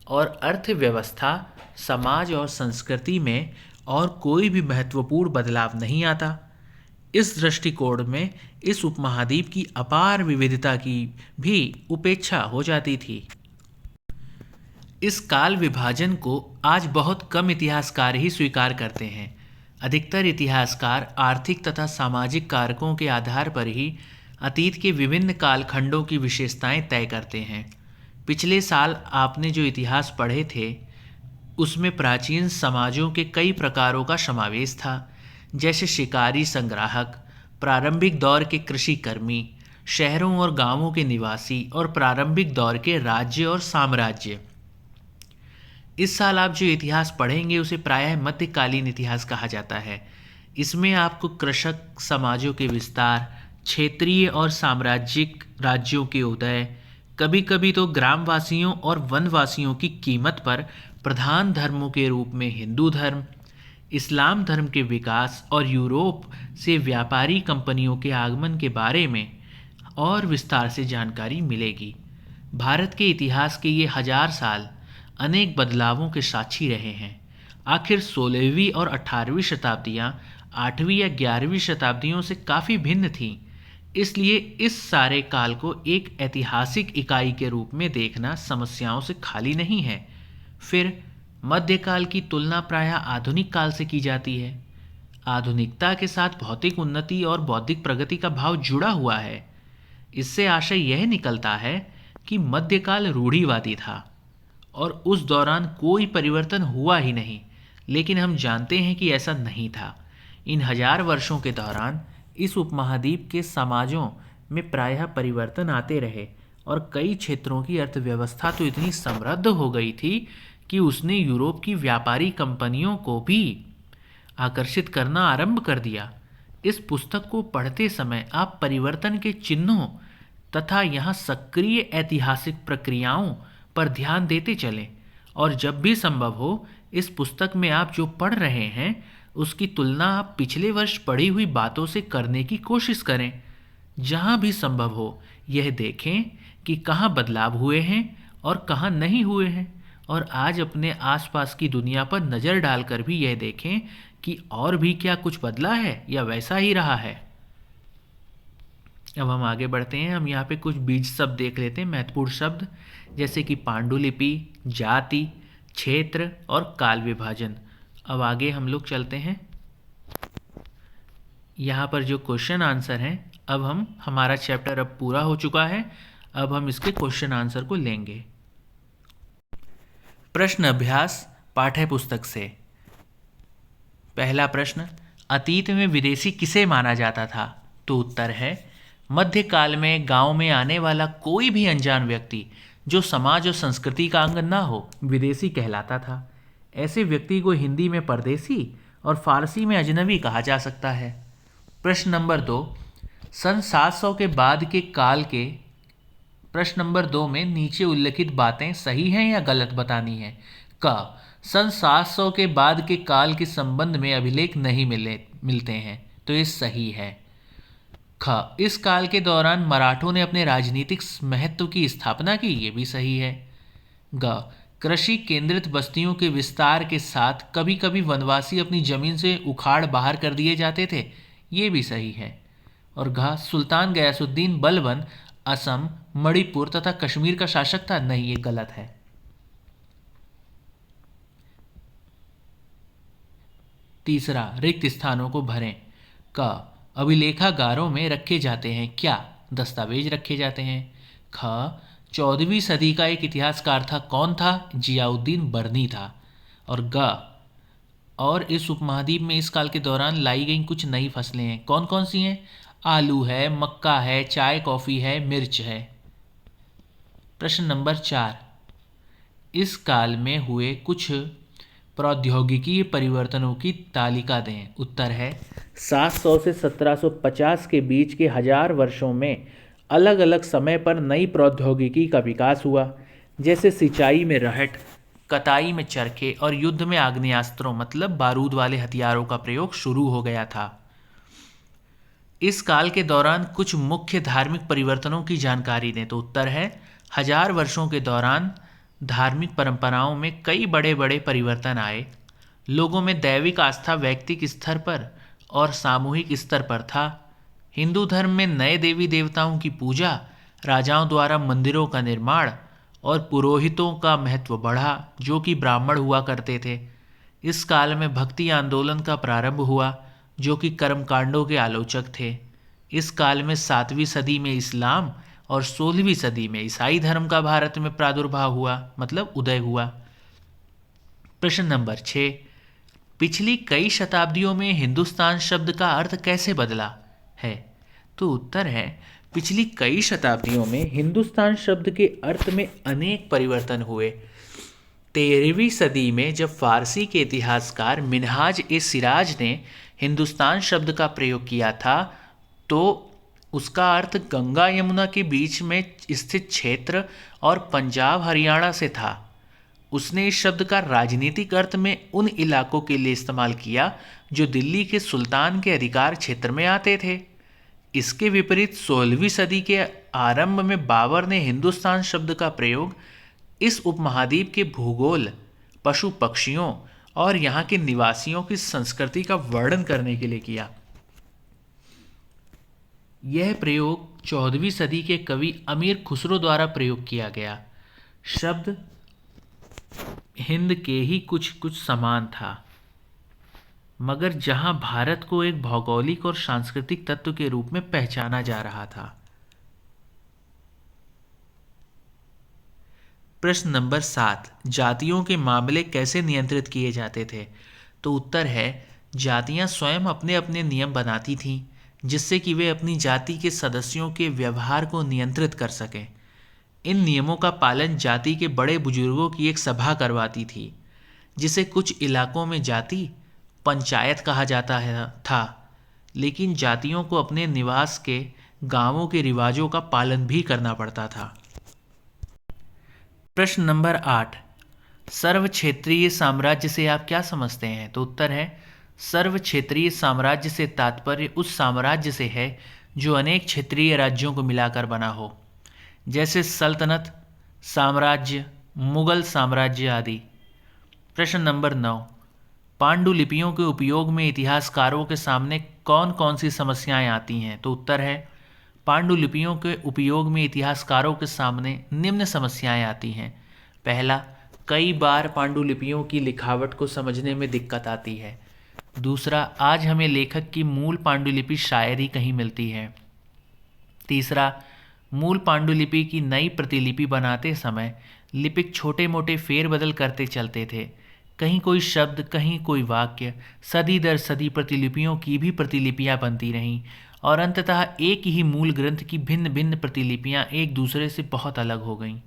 A: और अर्थव्यवस्था, समाज और संस्कृति में और कोई भी महत्वपूर्ण बदलाव नहीं आता। इस दृष्टिकोण में इस उपमहाद्वीप की अपार विविधता की भी उपेक्षा हो जाती थी। इस काल विभाजन को आज बहुत कम इतिहासकार ही स्वीकार करते हैं। अधिकतर इतिहासकार आर्थिक तथा सामाजिक कारकों के आधार पर ही अतीत के विभिन्न कालखंडों की विशेषताएं तय करते हैं। पिछले साल आपने जो इतिहास पढ़े थे उसमें प्राचीन समाजों के कई प्रकारों का समावेश था, जैसे शिकारी संग्राहक, प्रारंभिक दौर के कृषि कर्मी, शहरों और गांवों के निवासी और प्रारंभिक दौर के राज्य और साम्राज्य। इस साल आप जो इतिहास पढ़ेंगे उसे प्रायः मध्यकालीन इतिहास कहा जाता है। इसमें आपको कृषक समाजों के विस्तार, क्षेत्रीय और साम्राज्यिक राज्यों के उदय, कभी कभी तो ग्रामवासियों और वनवासियों की कीमत पर प्रधान धर्मों के रूप में हिंदू धर्म, इस्लाम धर्म के विकास और यूरोप से व्यापारी कंपनियों के आगमन के बारे में और विस्तार से जानकारी मिलेगी। भारत के इतिहास के ये 1000 साल अनेक बदलावों के साक्षी रहे हैं। आखिर 16वीं और 18वीं शताब्दियाँ 8वीं या 11वीं शताब्दियों से काफ़ी भिन्न थीं, इसलिए इस सारे काल को एक ऐतिहासिक इकाई के रूप में देखना समस्याओं से खाली नहीं है। फिर मध्यकाल की तुलना प्रायः आधुनिक काल से की जाती है। आधुनिकता के साथ भौतिक उन्नति और बौद्धिक प्रगति का भाव जुड़ा हुआ है। इससे आशय यह निकलता है कि मध्यकाल रूढ़िवादी था और उस दौरान कोई परिवर्तन हुआ ही नहीं, लेकिन हम जानते हैं कि ऐसा नहीं था। इन 1000 वर्षों के दौरान इस उपमहाद्वीप के समाजों में प्रायः परिवर्तन आते रहे और कई क्षेत्रों की अर्थव्यवस्था तो इतनी समृद्ध हो गई थी कि उसने यूरोप की व्यापारी कंपनियों को भी आकर्षित करना आरंभ कर दिया। इस पुस्तक को पढ़ते समय आप परिवर्तन के चिन्हों तथा यहाँ सक्रिय ऐतिहासिक प्रक्रियाओं पर ध्यान देते चलें और जब भी संभव हो इस पुस्तक में आप जो पढ़ रहे हैं उसकी तुलना आप पिछले वर्ष पढ़ी हुई बातों से करने की कोशिश करें। जहाँ भी संभव हो यह देखें कि कहाँ बदलाव हुए हैं और कहाँ नहीं हुए हैं, और आज अपने आसपास की दुनिया पर नज़र डालकर भी यह देखें कि और भी क्या कुछ बदला है या वैसा ही रहा है। अब हम आगे बढ़ते हैं। हम यहाँ पे कुछ बीज शब्द देख लेते हैं, महत्वपूर्ण शब्द, जैसे कि पांडुलिपि, जाति, क्षेत्र और काल विभाजन। अब आगे हम लोग चलते हैं। यहाँ पर जो क्वेश्चन आंसर हैं, अब हमारा चैप्टर अब पूरा हो चुका है। अब हम इसके क्वेश्चन आंसर को लेंगे। प्रश्न अभ्यास पाठ्य पुस्तक से। पहला प्रश्न, अतीत में विदेशी किसे माना जाता था? तो उत्तर है मध्यकाल में गांव में आने वाला कोई भी अनजान व्यक्ति जो समाज और संस्कृति का अंग ना हो विदेशी कहलाता था। ऐसे व्यक्ति को हिंदी में परदेसी और फारसी में अजनबी कहा जा सकता है। प्रश्न नंबर 2, सन 700 के बाद के काल के प्रश्न नंबर 2 में नीचे उल्लिखित बातें सही हैं या गलत बतानी है। क, सन 700 के बाद के काल के संबंध में अभिलेख नहीं मिलते हैं, तो ये सही है। ख, इस काल के दौरान मराठों ने अपने राजनीतिक महत्व की स्थापना की, ये भी सही है। ग, कृषि केंद्रित बस्तियों के विस्तार के साथ कभी कभी वनवासी अपनी जमीन से उखाड़ बाहर कर दिए जाते थे, ये भी सही है। और घ, सुल्तान गयासुद्दीन बलबन असम, मणिपुर तथा कश्मीर का शासक था, नहीं, ये गलत है। तीसरा, रिक्त स्थानों को भरें। क, अभिलेखागारों में रखे जाते हैं क्या? दस्तावेज रखे जाते हैं। ख, 14वीं सदी का एक इतिहासकार था, कौन था? जियाउद्दीन बर्नी था। और ग, और इस उपमहाद्वीप में इस काल के दौरान लाई गई कुछ नई फसलें हैं, कौन कौन सी हैं? आलू है, मक्का है, चाय कॉफ़ी है, मिर्च है। प्रश्न नंबर 4, इस काल में हुए कुछ प्रौद्योगिकी परिवर्तनों की तालिका दें। उत्तर है 700 से 1750 के बीच के 1000 वर्षों में अलग अलग समय पर नई प्रौद्योगिकी का विकास हुआ, जैसे सिंचाई में रहट, कताई में चरखे और युद्ध में आग्नेयास्त्रों मतलब बारूद वाले हथियारों का प्रयोग शुरू हो गया था। इस काल के दौरान कुछ मुख्य धार्मिक परिवर्तनों की जानकारी दें। तो उत्तर है 1000 वर्षों के दौरान धार्मिक परंपराओं में कई बड़े बड़े परिवर्तन आए। लोगों में दैविक आस्था वैयक्तिक स्तर पर और सामूहिक स्तर पर था। हिंदू धर्म में नए देवी देवताओं की पूजा, राजाओं द्वारा मंदिरों का निर्माण और पुरोहितों का महत्व बढ़ा, जो कि ब्राह्मण हुआ करते थे। इस काल में भक्ति आंदोलन का प्रारंभ हुआ, जो कि कर्मकांडों के आलोचक थे। इस काल में 7वीं सदी में इस्लाम और 16वीं सदी में ईसाई धर्म का भारत में प्रादुर्भाव हुआ, मतलब उदय हुआ। प्रश्न नंबर 6, पिछली कई शताब्दियों में हिंदुस्तान शब्द का अर्थ कैसे बदला है? तो उत्तर है पिछली कई शताब्दियों में हिंदुस्तान शब्द के अर्थ में अनेक परिवर्तन हुए। 13वीं सदी में जब फारसी के इतिहासकार मिनहाज ए सिराज ने हिंदुस्तान शब्द का प्रयोग किया था, तो उसका अर्थ गंगा यमुना के बीच में स्थित क्षेत्र और पंजाब हरियाणा से था। उसने इस शब्द का राजनीतिक अर्थ में उन इलाकों के लिए इस्तेमाल किया जो दिल्ली के सुल्तान के अधिकार क्षेत्र में आते थे। इसके विपरीत 16वीं सदी के आरंभ में बाबर ने हिंदुस्तान शब्द का प्रयोग इस उपमहाद्वीप के भूगोल, पशु पक्षियों और यहाँ के निवासियों की संस्कृति का वर्णन करने के लिए किया। यह प्रयोग 14वीं सदी के कवि अमीर खुसरो द्वारा प्रयोग किया गया। शब्द हिंद के ही कुछ कुछ समान था, मगर जहां भारत को एक भौगोलिक और सांस्कृतिक तत्व के रूप में पहचाना जा रहा था। प्रश्न नंबर 7, जातियों के मामले कैसे नियंत्रित किए जाते थे? तो उत्तर है, जातियां स्वयं अपने अपने नियम बनाती थीं, जिससे कि वे अपनी जाति के सदस्यों के व्यवहार को नियंत्रित कर सकें। इन नियमों का पालन जाति के बड़े बुजुर्गों की एक सभा करवाती थी, जिसे कुछ इलाकों में जाति पंचायत कहा जाता था, लेकिन जातियों को अपने निवास के गांवों के रिवाजों का पालन भी करना पड़ता था। प्रश्न नंबर 8, सर्व क्षेत्रीय साम्राज्य से आप क्या समझते हैं? तो उत्तर है, सर्व क्षेत्रीय साम्राज्य से तात्पर्य उस साम्राज्य से है जो अनेक क्षेत्रीय राज्यों को मिलाकर बना हो, जैसे सल्तनत, साम्राज्य, मुगल साम्राज्य आदि। प्रश्न नंबर 9, पांडुलिपियों के उपयोग में इतिहासकारों के सामने कौन कौन सी समस्याएं आती हैं? तो उत्तर है, पांडुलिपियों के उपयोग में इतिहासकारों के सामने निम्न समस्याएं आती हैं। पहला, कई बार पांडुलिपियों की लिखावट को समझने में दिक्कत आती है। दूसरा, आज हमें लेखक की मूल पांडुलिपि शायद ही कहीं मिलती है। तीसरा, मूल पांडुलिपि की नई प्रतिलिपि बनाते समय लिपिक छोटे मोटे फेरबदल करते चलते थे। कहीं कोई शब्द, कहीं कोई वाक्य, सदी दर सदी प्रतिलिपियों की भी प्रतिलिपियां बनती रहीं और अंततः एक ही मूल ग्रंथ की भिन्न भिन्न प्रतिलिपियां एक दूसरे से बहुत अलग हो गईं।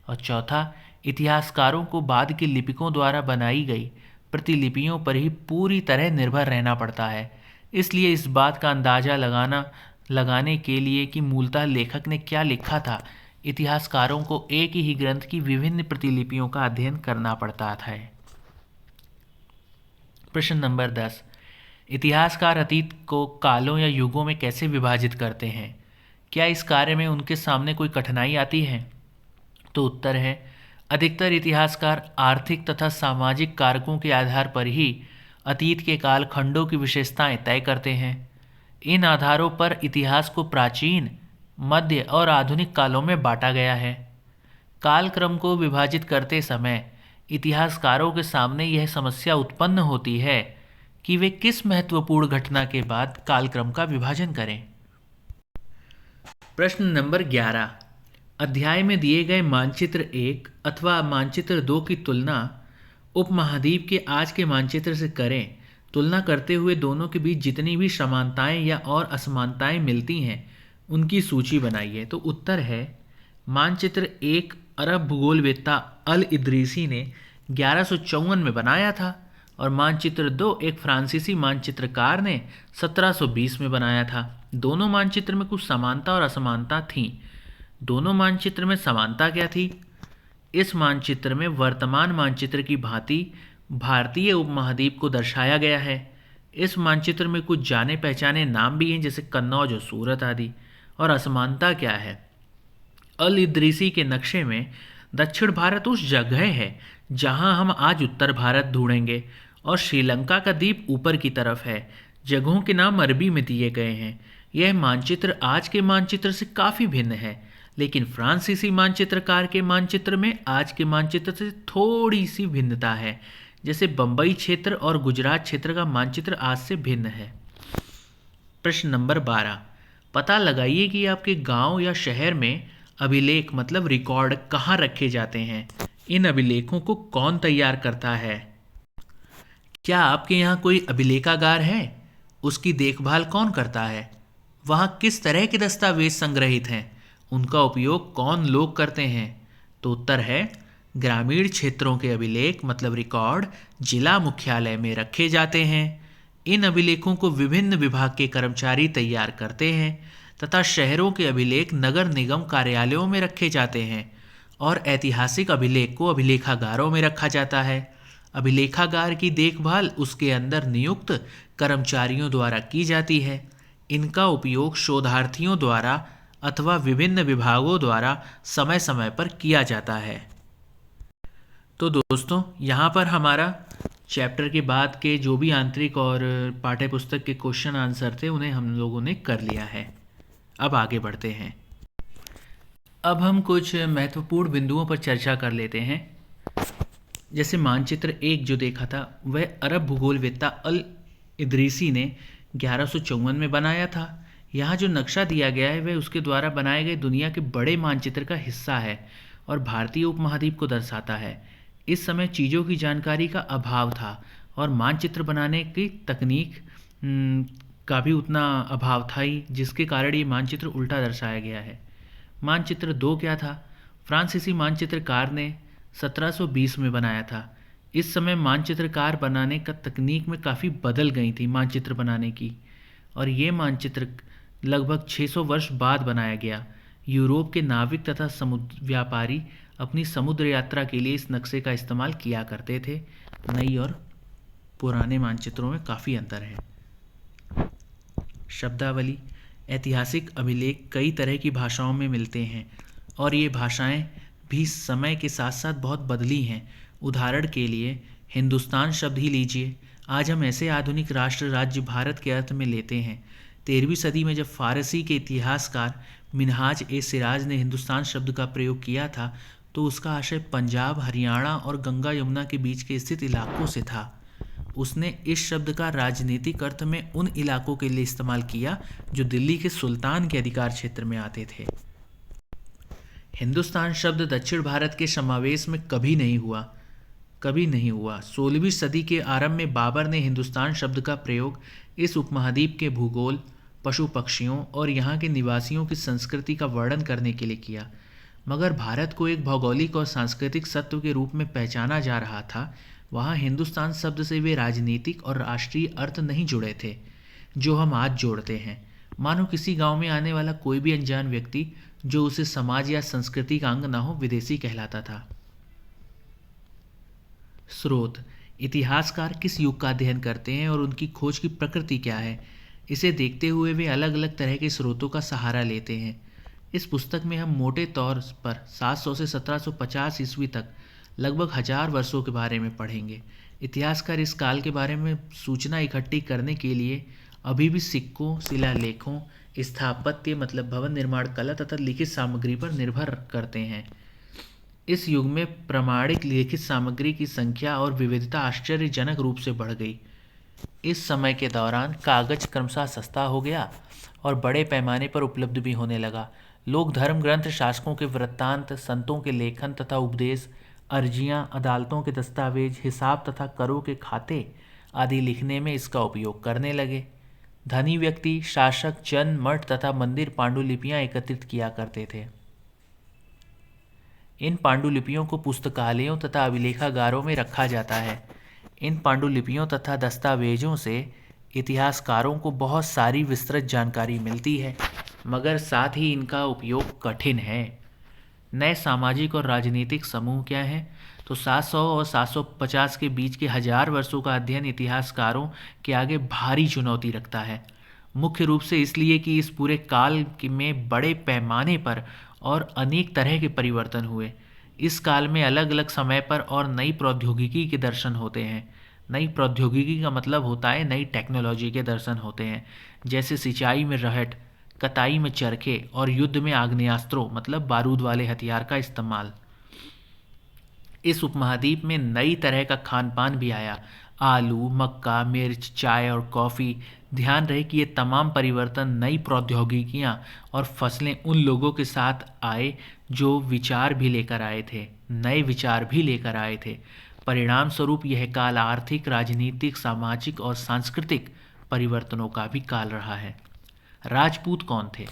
A: और चौथा, इतिहासकारों को बाद के लिपिकों द्वारा बनाई गई प्रतिलिपियों पर ही पूरी तरह निर्भर रहना पड़ता है। इसलिए इस बात का अंदाज़ा लगाने के लिए कि मूलतः लेखक ने क्या लिखा था, इतिहासकारों को एक ही ग्रंथ की विभिन्न प्रतिलिपियों का अध्ययन करना पड़ता था। प्रश्न नंबर 10, इतिहासकार अतीत को कालों या युगों में कैसे विभाजित करते हैं? क्या इस कार्य में उनके सामने कोई कठिनाई आती है? तो उत्तर है, अधिकतर इतिहासकार आर्थिक तथा सामाजिक कारकों के आधार पर ही अतीत के कालखंडों की विशेषताएं तय करते हैं। इन आधारों पर इतिहास को प्राचीन, मध्य और आधुनिक कालों में बांटा गया है। कालक्रम को विभाजित करते समय इतिहासकारों के सामने यह समस्या उत्पन्न होती है कि वे किस महत्वपूर्ण घटना के बाद कालक्रम का विभाजन करें। प्रश्न नंबर 11, अध्याय में दिए गए मानचित्र 1 अथवा मानचित्र 2 की तुलना उपमहाद्वीप के आज के मानचित्र से करें। तुलना करते हुए दोनों के बीच जितनी भी समानताएं या और असमानताएं मिलती हैं उनकी सूची बनाइए। तो उत्तर है, मानचित्र 1 अरब भूगोलवेत्ता अल इदरीसी ने 1154 में बनाया था और मानचित्र 2 एक फ्रांसीसी मानचित्रकार ने 1720 में बनाया था। दोनों मानचित्र में कुछ समानता और असमानता थीं। दोनों मानचित्र में समानता क्या थी? इस मानचित्र में वर्तमान मानचित्र की भांति भारतीय उपमहाद्वीप को दर्शाया गया है। इस मानचित्र में कुछ जाने पहचाने नाम भी हैं, जैसे कन्नौज और सूरत आदि। और असमानता क्या है? अल इदरीसी के नक्शे में दक्षिण भारत उस जगह है जहां हम आज उत्तर भारत ढूंढेंगे और श्रीलंका का द्वीप ऊपर की तरफ है। जगहों के नाम अरबी में दिए गए हैं। यह मानचित्र आज के मानचित्र से काफ़ी भिन्न है, लेकिन फ्रांसीसी मानचित्रकार के मानचित्र में आज के मानचित्र से थोड़ी सी भिन्नता है, जैसे बम्बई क्षेत्र और गुजरात क्षेत्र का मानचित्र आज से भिन्न है। प्रश्न नंबर 12, पता लगाइए कि आपके गांव या शहर में अभिलेख मतलब रिकॉर्ड कहाँ रखे जाते हैं। इन अभिलेखों को कौन तैयार करता है? क्या आपके यहाँ कोई अभिलेखागार है? उसकी देखभाल कौन करता है? वहाँ किस तरह के दस्तावेज संग्रहित हैं? उनका उपयोग कौन लोग करते हैं? तो उत्तर है, ग्रामीण क्षेत्रों के अभिलेख मतलब रिकॉर्ड जिला मुख्यालय में रखे जाते हैं। इन अभिलेखों को विभिन्न विभाग के कर्मचारी तैयार करते हैं तथा शहरों के अभिलेख नगर निगम कार्यालयों में रखे जाते हैं और ऐतिहासिक अभिलेख को अभिलेखागारों में रखा जाता है। अभिलेखागार की देखभाल उसके अंदर नियुक्त कर्मचारियों द्वारा की जाती है। इनका उपयोग शोधार्थियों द्वारा अथवा विभिन्न विभागों द्वारा समय समय पर किया जाता है। तो दोस्तों, यहाँ पर हमारा चैप्टर के बाद के जो भी आंतरिक और पाठ्य पुस्तक के क्वेश्चन आंसर थे उन्हें हम लोगों ने कर लिया है। अब आगे बढ़ते हैं। अब हम कुछ महत्वपूर्ण बिंदुओं पर चर्चा कर लेते हैं। जैसे मानचित्र एक जो देखा था वह अरब भूगोलवेत्ता अल इदरीसी ने 1154 में बनाया था। यहाँ जो नक्शा दिया गया है वह उसके द्वारा बनाए गए दुनिया के बड़े मानचित्र का हिस्सा है और भारतीय उपमहाद्वीप को दर्शाता है। इस समय चीज़ों की जानकारी का अभाव था और मानचित्र बनाने की तकनीक का भी उतना अभाव था ही, जिसके कारण ये मानचित्र उल्टा दर्शाया गया है। मानचित्र दो क्या था? फ्रांसीसी मानचित्रकार ने 1720 में बनाया था। इस समय मानचित्रकार बनाने का तकनीक में काफ़ी बदल गई थी मानचित्र बनाने की, और ये मानचित्र लगभग 600 वर्ष बाद बनाया गया। यूरोप के नाविक तथा समुद्र व्यापारी अपनी समुद्र यात्रा के लिए इस नक्शे का इस्तेमाल किया करते थे। नई और पुराने मानचित्रों में काफ़ी अंतर है। शब्दावली: ऐतिहासिक अभिलेख कई तरह की भाषाओं में मिलते हैं और ये भाषाएं भी समय के साथ साथ बहुत बदली हैं। उदाहरण के लिए हिंदुस्तान शब्द ही लीजिए। आज हम ऐसे आधुनिक राष्ट्र राज्य भारत के अर्थ में लेते हैं। 13वीं सदी में जब फारसी के इतिहासकार मिनहाज ए सिराज ने हिंदुस्तान शब्द का प्रयोग किया था तो उसका आशय पंजाब, हरियाणा और गंगा यमुना के बीच के स्थित इलाकों से था। उसने इस शब्द का राजनीतिक अर्थ में उन इलाकों के लिए इस्तेमाल किया जो दिल्ली के सुल्तान के अधिकार क्षेत्र में आते थे। हिंदुस्तान शब्द दक्षिण भारत के समावेश में कभी नहीं हुआ। 16वीं सदी के आरंभ में बाबर ने हिंदुस्तान शब्द का प्रयोग इस उपमहाद्वीप के भूगोल, पशु पक्षियों और यहाँ के निवासियों की संस्कृति का वर्णन करने के लिए किया। मगर भारत को एक भौगोलिक और सांस्कृतिक सत्व के रूप में पहचाना जा रहा था। वहाँ हिंदुस्तान शब्द से वे राजनीतिक और राष्ट्रीय अर्थ नहीं जुड़े थे जो हम आज जोड़ते हैं। मानो किसी गांव में आने वाला कोई भी अनजान व्यक्ति जो उसे समाज या संस्कृति का अंग न हो विदेशी कहलाता था। स्रोत: इतिहासकार किस युग का अध्ययन करते हैं और उनकी खोज की प्रकृति क्या है, इसे देखते हुए वे अलग अलग तरह के स्रोतों का सहारा लेते हैं। इस पुस्तक में हम मोटे तौर पर 700 से 1750 ईस्वी तक लगभग 1000 वर्षों के बारे में पढ़ेंगे। इतिहासकार इस काल के बारे में सूचना इकट्ठी करने के लिए अभी भी सिक्कों, शिलालेखों, स्थापत्य मतलब भवन निर्माण कला तथा लिखित सामग्री पर निर्भर करते हैं। इस युग में प्रमाणिक लिखित सामग्री की संख्या और विविधता आश्चर्यजनक रूप से बढ़ गई। इस समय के दौरान कागज क्रमशः सस्ता हो गया और बड़े पैमाने पर उपलब्ध भी होने लगा। लोग धर्म ग्रंथ, शासकों के वृत्तांत, संतों के लेखन तथा उपदेश, अर्जियां, अदालतों के दस्तावेज, हिसाब तथा करों के खाते आदि लिखने में इसका उपयोग करने लगे। धनी व्यक्ति, शासक, जन, मठ तथा मंदिर पांडुलिपियां एकत्रित किया करते थे। इन पांडुलिपियों को पुस्तकालयों तथा अभिलेखागारों में रखा जाता है। इन पांडुलिपियों तथा दस्तावेजों से इतिहासकारों को बहुत सारी विस्तृत जानकारी मिलती है, मगर साथ ही इनका उपयोग कठिन है। नए सामाजिक और राजनीतिक समूह क्या हैं? तो 700 और 750 के बीच के 1000 वर्षों का अध्ययन इतिहासकारों के आगे भारी चुनौती रखता है। मुख्य रूप से इसलिए कि इस पूरे काल में बड़े पैमाने पर और अनेक तरह के परिवर्तन हुए। इस काल में अलग अलग समय पर और नई प्रौद्योगिकी के दर्शन होते हैं। नई प्रौद्योगिकी का मतलब होता है नई टेक्नोलॉजी के दर्शन होते हैं, जैसे सिंचाई में रहट, कताई में चरखे और युद्ध में आग्नेयास्त्रों मतलब बारूद वाले हथियार का इस्तेमाल। इस उपमहाद्वीप में नई तरह का खान पान भी आया। आलू, मक्का, मिर्च, चाय और कॉफ़ी। ध्यान रहे कि ये तमाम परिवर्तन नई प्रौद्योगिकियाँ और फसलें उन लोगों के साथ आए जो विचार भी लेकर आए थे, नए विचार भी लेकर आए थे। परिणाम स्वरूप यह काल आर्थिक, राजनीतिक, सामाजिक और सांस्कृतिक परिवर्तनों का भी काल रहा है। राजपूत कौन थे?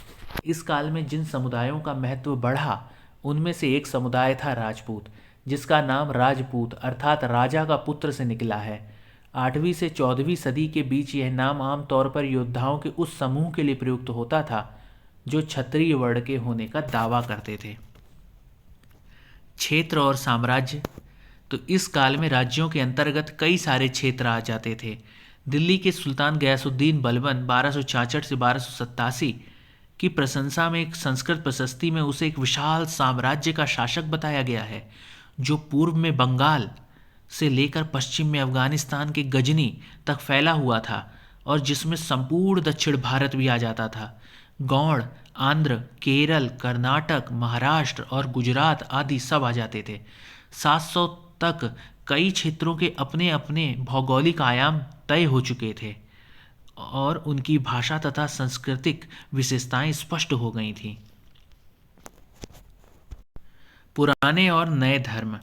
A: इस काल में जिन समुदायों का महत्व बढ़ा उनमें से एक समुदाय था राजपूत, जिसका नाम राजपूत अर्थात राजा का पुत्र से निकला है। 8वीं से 14वीं सदी के बीच यह नाम आमतौर पर योद्धाओं के उस समूह के लिए प्रयुक्त होता था जो क्षत्रिय वर्ण के होने का दावा करते थे। क्षेत्र और साम्राज्य। तो इस काल में राज्यों के अंतर्गत कई सारे क्षेत्र आ जाते थे। दिल्ली के सुल्तान गयासुद्दीन बलबन 1266 से 1287 की प्रशंसा में एक संस्कृत प्रशस्ति में उसे एक विशाल साम्राज्य का शासक बताया गया है, जो पूर्व में बंगाल से लेकर पश्चिम में अफगानिस्तान के गजनी तक फैला हुआ था और जिसमें संपूर्ण दक्षिण भारत भी आ जाता था। गौड़, आंध्र, केरल, कर्नाटक, महाराष्ट्र और गुजरात आदि सब आ जाते थे। 700 तक कई क्षेत्रों के अपने अपने भौगोलिक आयाम तय हो चुके थे और उनकी भाषा तथा सांस्कृतिक विशेषताएं स्पष्ट हो गई थीं। पुराने और नए धर्म।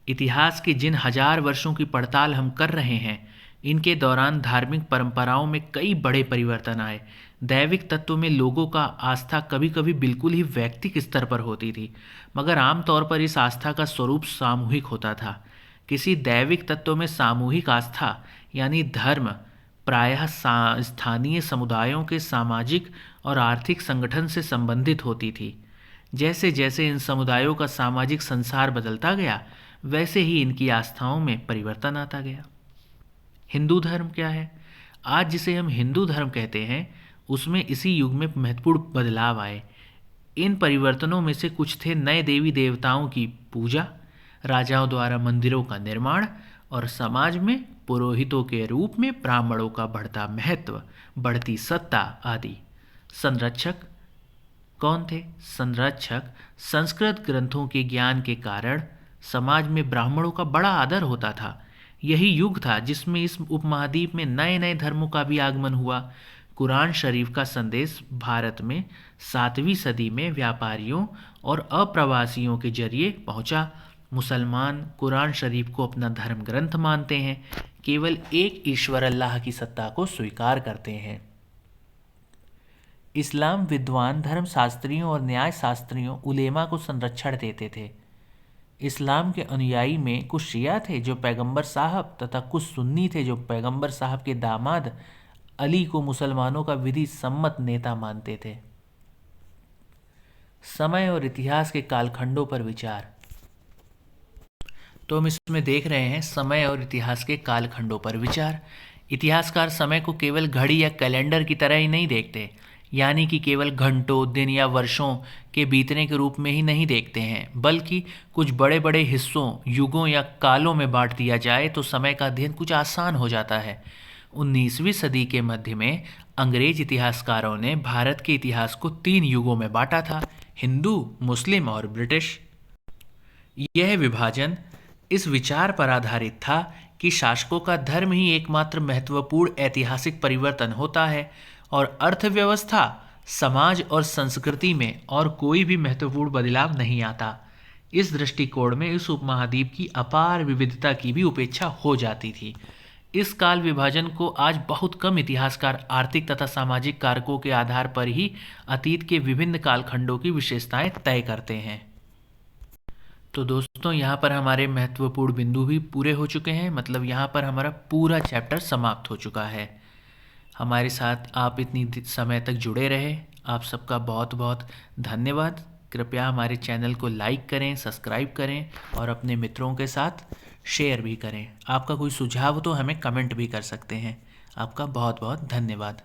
A: इतिहास के जिन हजार वर्षों की पड़ताल हम कर रहे हैं, इनके दौरान धार्मिक परंपराओं में कई बड़े परिवर्तन आए। दैविक तत्व में लोगों का आस्था कभी कभी बिल्कुल ही वैयक्तिक स्तर पर होती थी, मगर आमतौर पर इस आस्था का स्वरूप सामूहिक होता था। किसी दैविक तत्व में सामूहिक आस्था यानी धर्म प्रायः स्थानीय समुदायों के सामाजिक और आर्थिक संगठन से संबंधित होती थी। जैसे जैसे इन समुदायों का सामाजिक संसार बदलता गया, वैसे ही इनकी आस्थाओं में परिवर्तन आता गया। हिंदू धर्म क्या है? आज जिसे हम हिंदू धर्म कहते हैं, उसमें इसी युग में महत्वपूर्ण बदलाव आए। इन परिवर्तनों में से कुछ थे नए देवी देवताओं की पूजा, राजाओं द्वारा मंदिरों का निर्माण और समाज में पुरोहितों के रूप में ब्राह्मणों का बढ़ता महत्व, बढ़ती सत्ता आदि। संरक्षक कौन थे? संरक्षक संस्कृत ग्रंथों के ज्ञान के कारण समाज में ब्राह्मणों का बड़ा आदर होता था। यही युग था जिसमें इस उपमहाद्वीप में नए नए धर्मों का भी आगमन हुआ। कुरान शरीफ का संदेश भारत में 7वीं सदी में व्यापारियों और अप्रवासियों के जरिए पहुंचा। मुसलमान कुरान शरीफ को अपना धर्म ग्रंथ मानते हैं, केवल एक ईश्वर अल्लाह की सत्ता को स्वीकार करते हैं। इस्लाम विद्वान धर्मशास्त्रियों और न्याय शास्त्रियों उलेमा को संरक्षण देते थे। इस्लाम के अनुयायी में कुछ शिया थे जो पैगंबर साहब तथा कुछ सुन्नी थे जो पैगंबर साहब के दामाद अली को मुसलमानों का विधि सम्मत नेता मानते थे। समय और इतिहास के कालखंडों पर विचार। तो हम इसमें देख रहे हैं समय और इतिहास के कालखंडों पर विचार। इतिहासकार समय को केवल घड़ी या कैलेंडर की तरह ही नहीं देखते, यानी कि केवल घंटों, दिन या वर्षों के बीतने के रूप में ही नहीं देखते हैं, बल्कि कुछ बड़े बड़े हिस्सों, युगों या कालों में बांट दिया जाए तो समय का अध्ययन कुछ आसान हो जाता है। 19वीं सदी के मध्य में अंग्रेज इतिहासकारों ने भारत के इतिहास को 3 युगों में बांटा था: हिंदू, मुस्लिम और ब्रिटिश। यह विभाजन इस विचार पर आधारित था कि शासकों का धर्म ही एकमात्र महत्वपूर्ण ऐतिहासिक परिवर्तन होता है और अर्थव्यवस्था, समाज और संस्कृति में और कोई भी महत्वपूर्ण बदलाव नहीं आता। इस दृष्टिकोण में इस उपमहाद्वीप की अपार विविधता की भी उपेक्षा हो जाती थी। इस काल विभाजन को आज बहुत कम इतिहासकार आर्थिक तथा सामाजिक कारकों के आधार पर ही अतीत के विभिन्न कालखंडों की विशेषताएं तय करते हैं। तो दोस्तों, यहाँ पर हमारे महत्वपूर्ण बिंदु भी पूरे हो चुके हैं, मतलब यहाँ पर हमारा पूरा चैप्टर समाप्त हो चुका है। हमारे साथ आप इतनी समय तक जुड़े रहे, आप सबका बहुत बहुत धन्यवाद। कृपया हमारे चैनल को लाइक करें, सब्सक्राइब करें और अपने मित्रों के साथ शेयर भी करें। आपका कोई सुझाव हो तो हमें कमेंट भी कर सकते हैं। आपका बहुत बहुत धन्यवाद।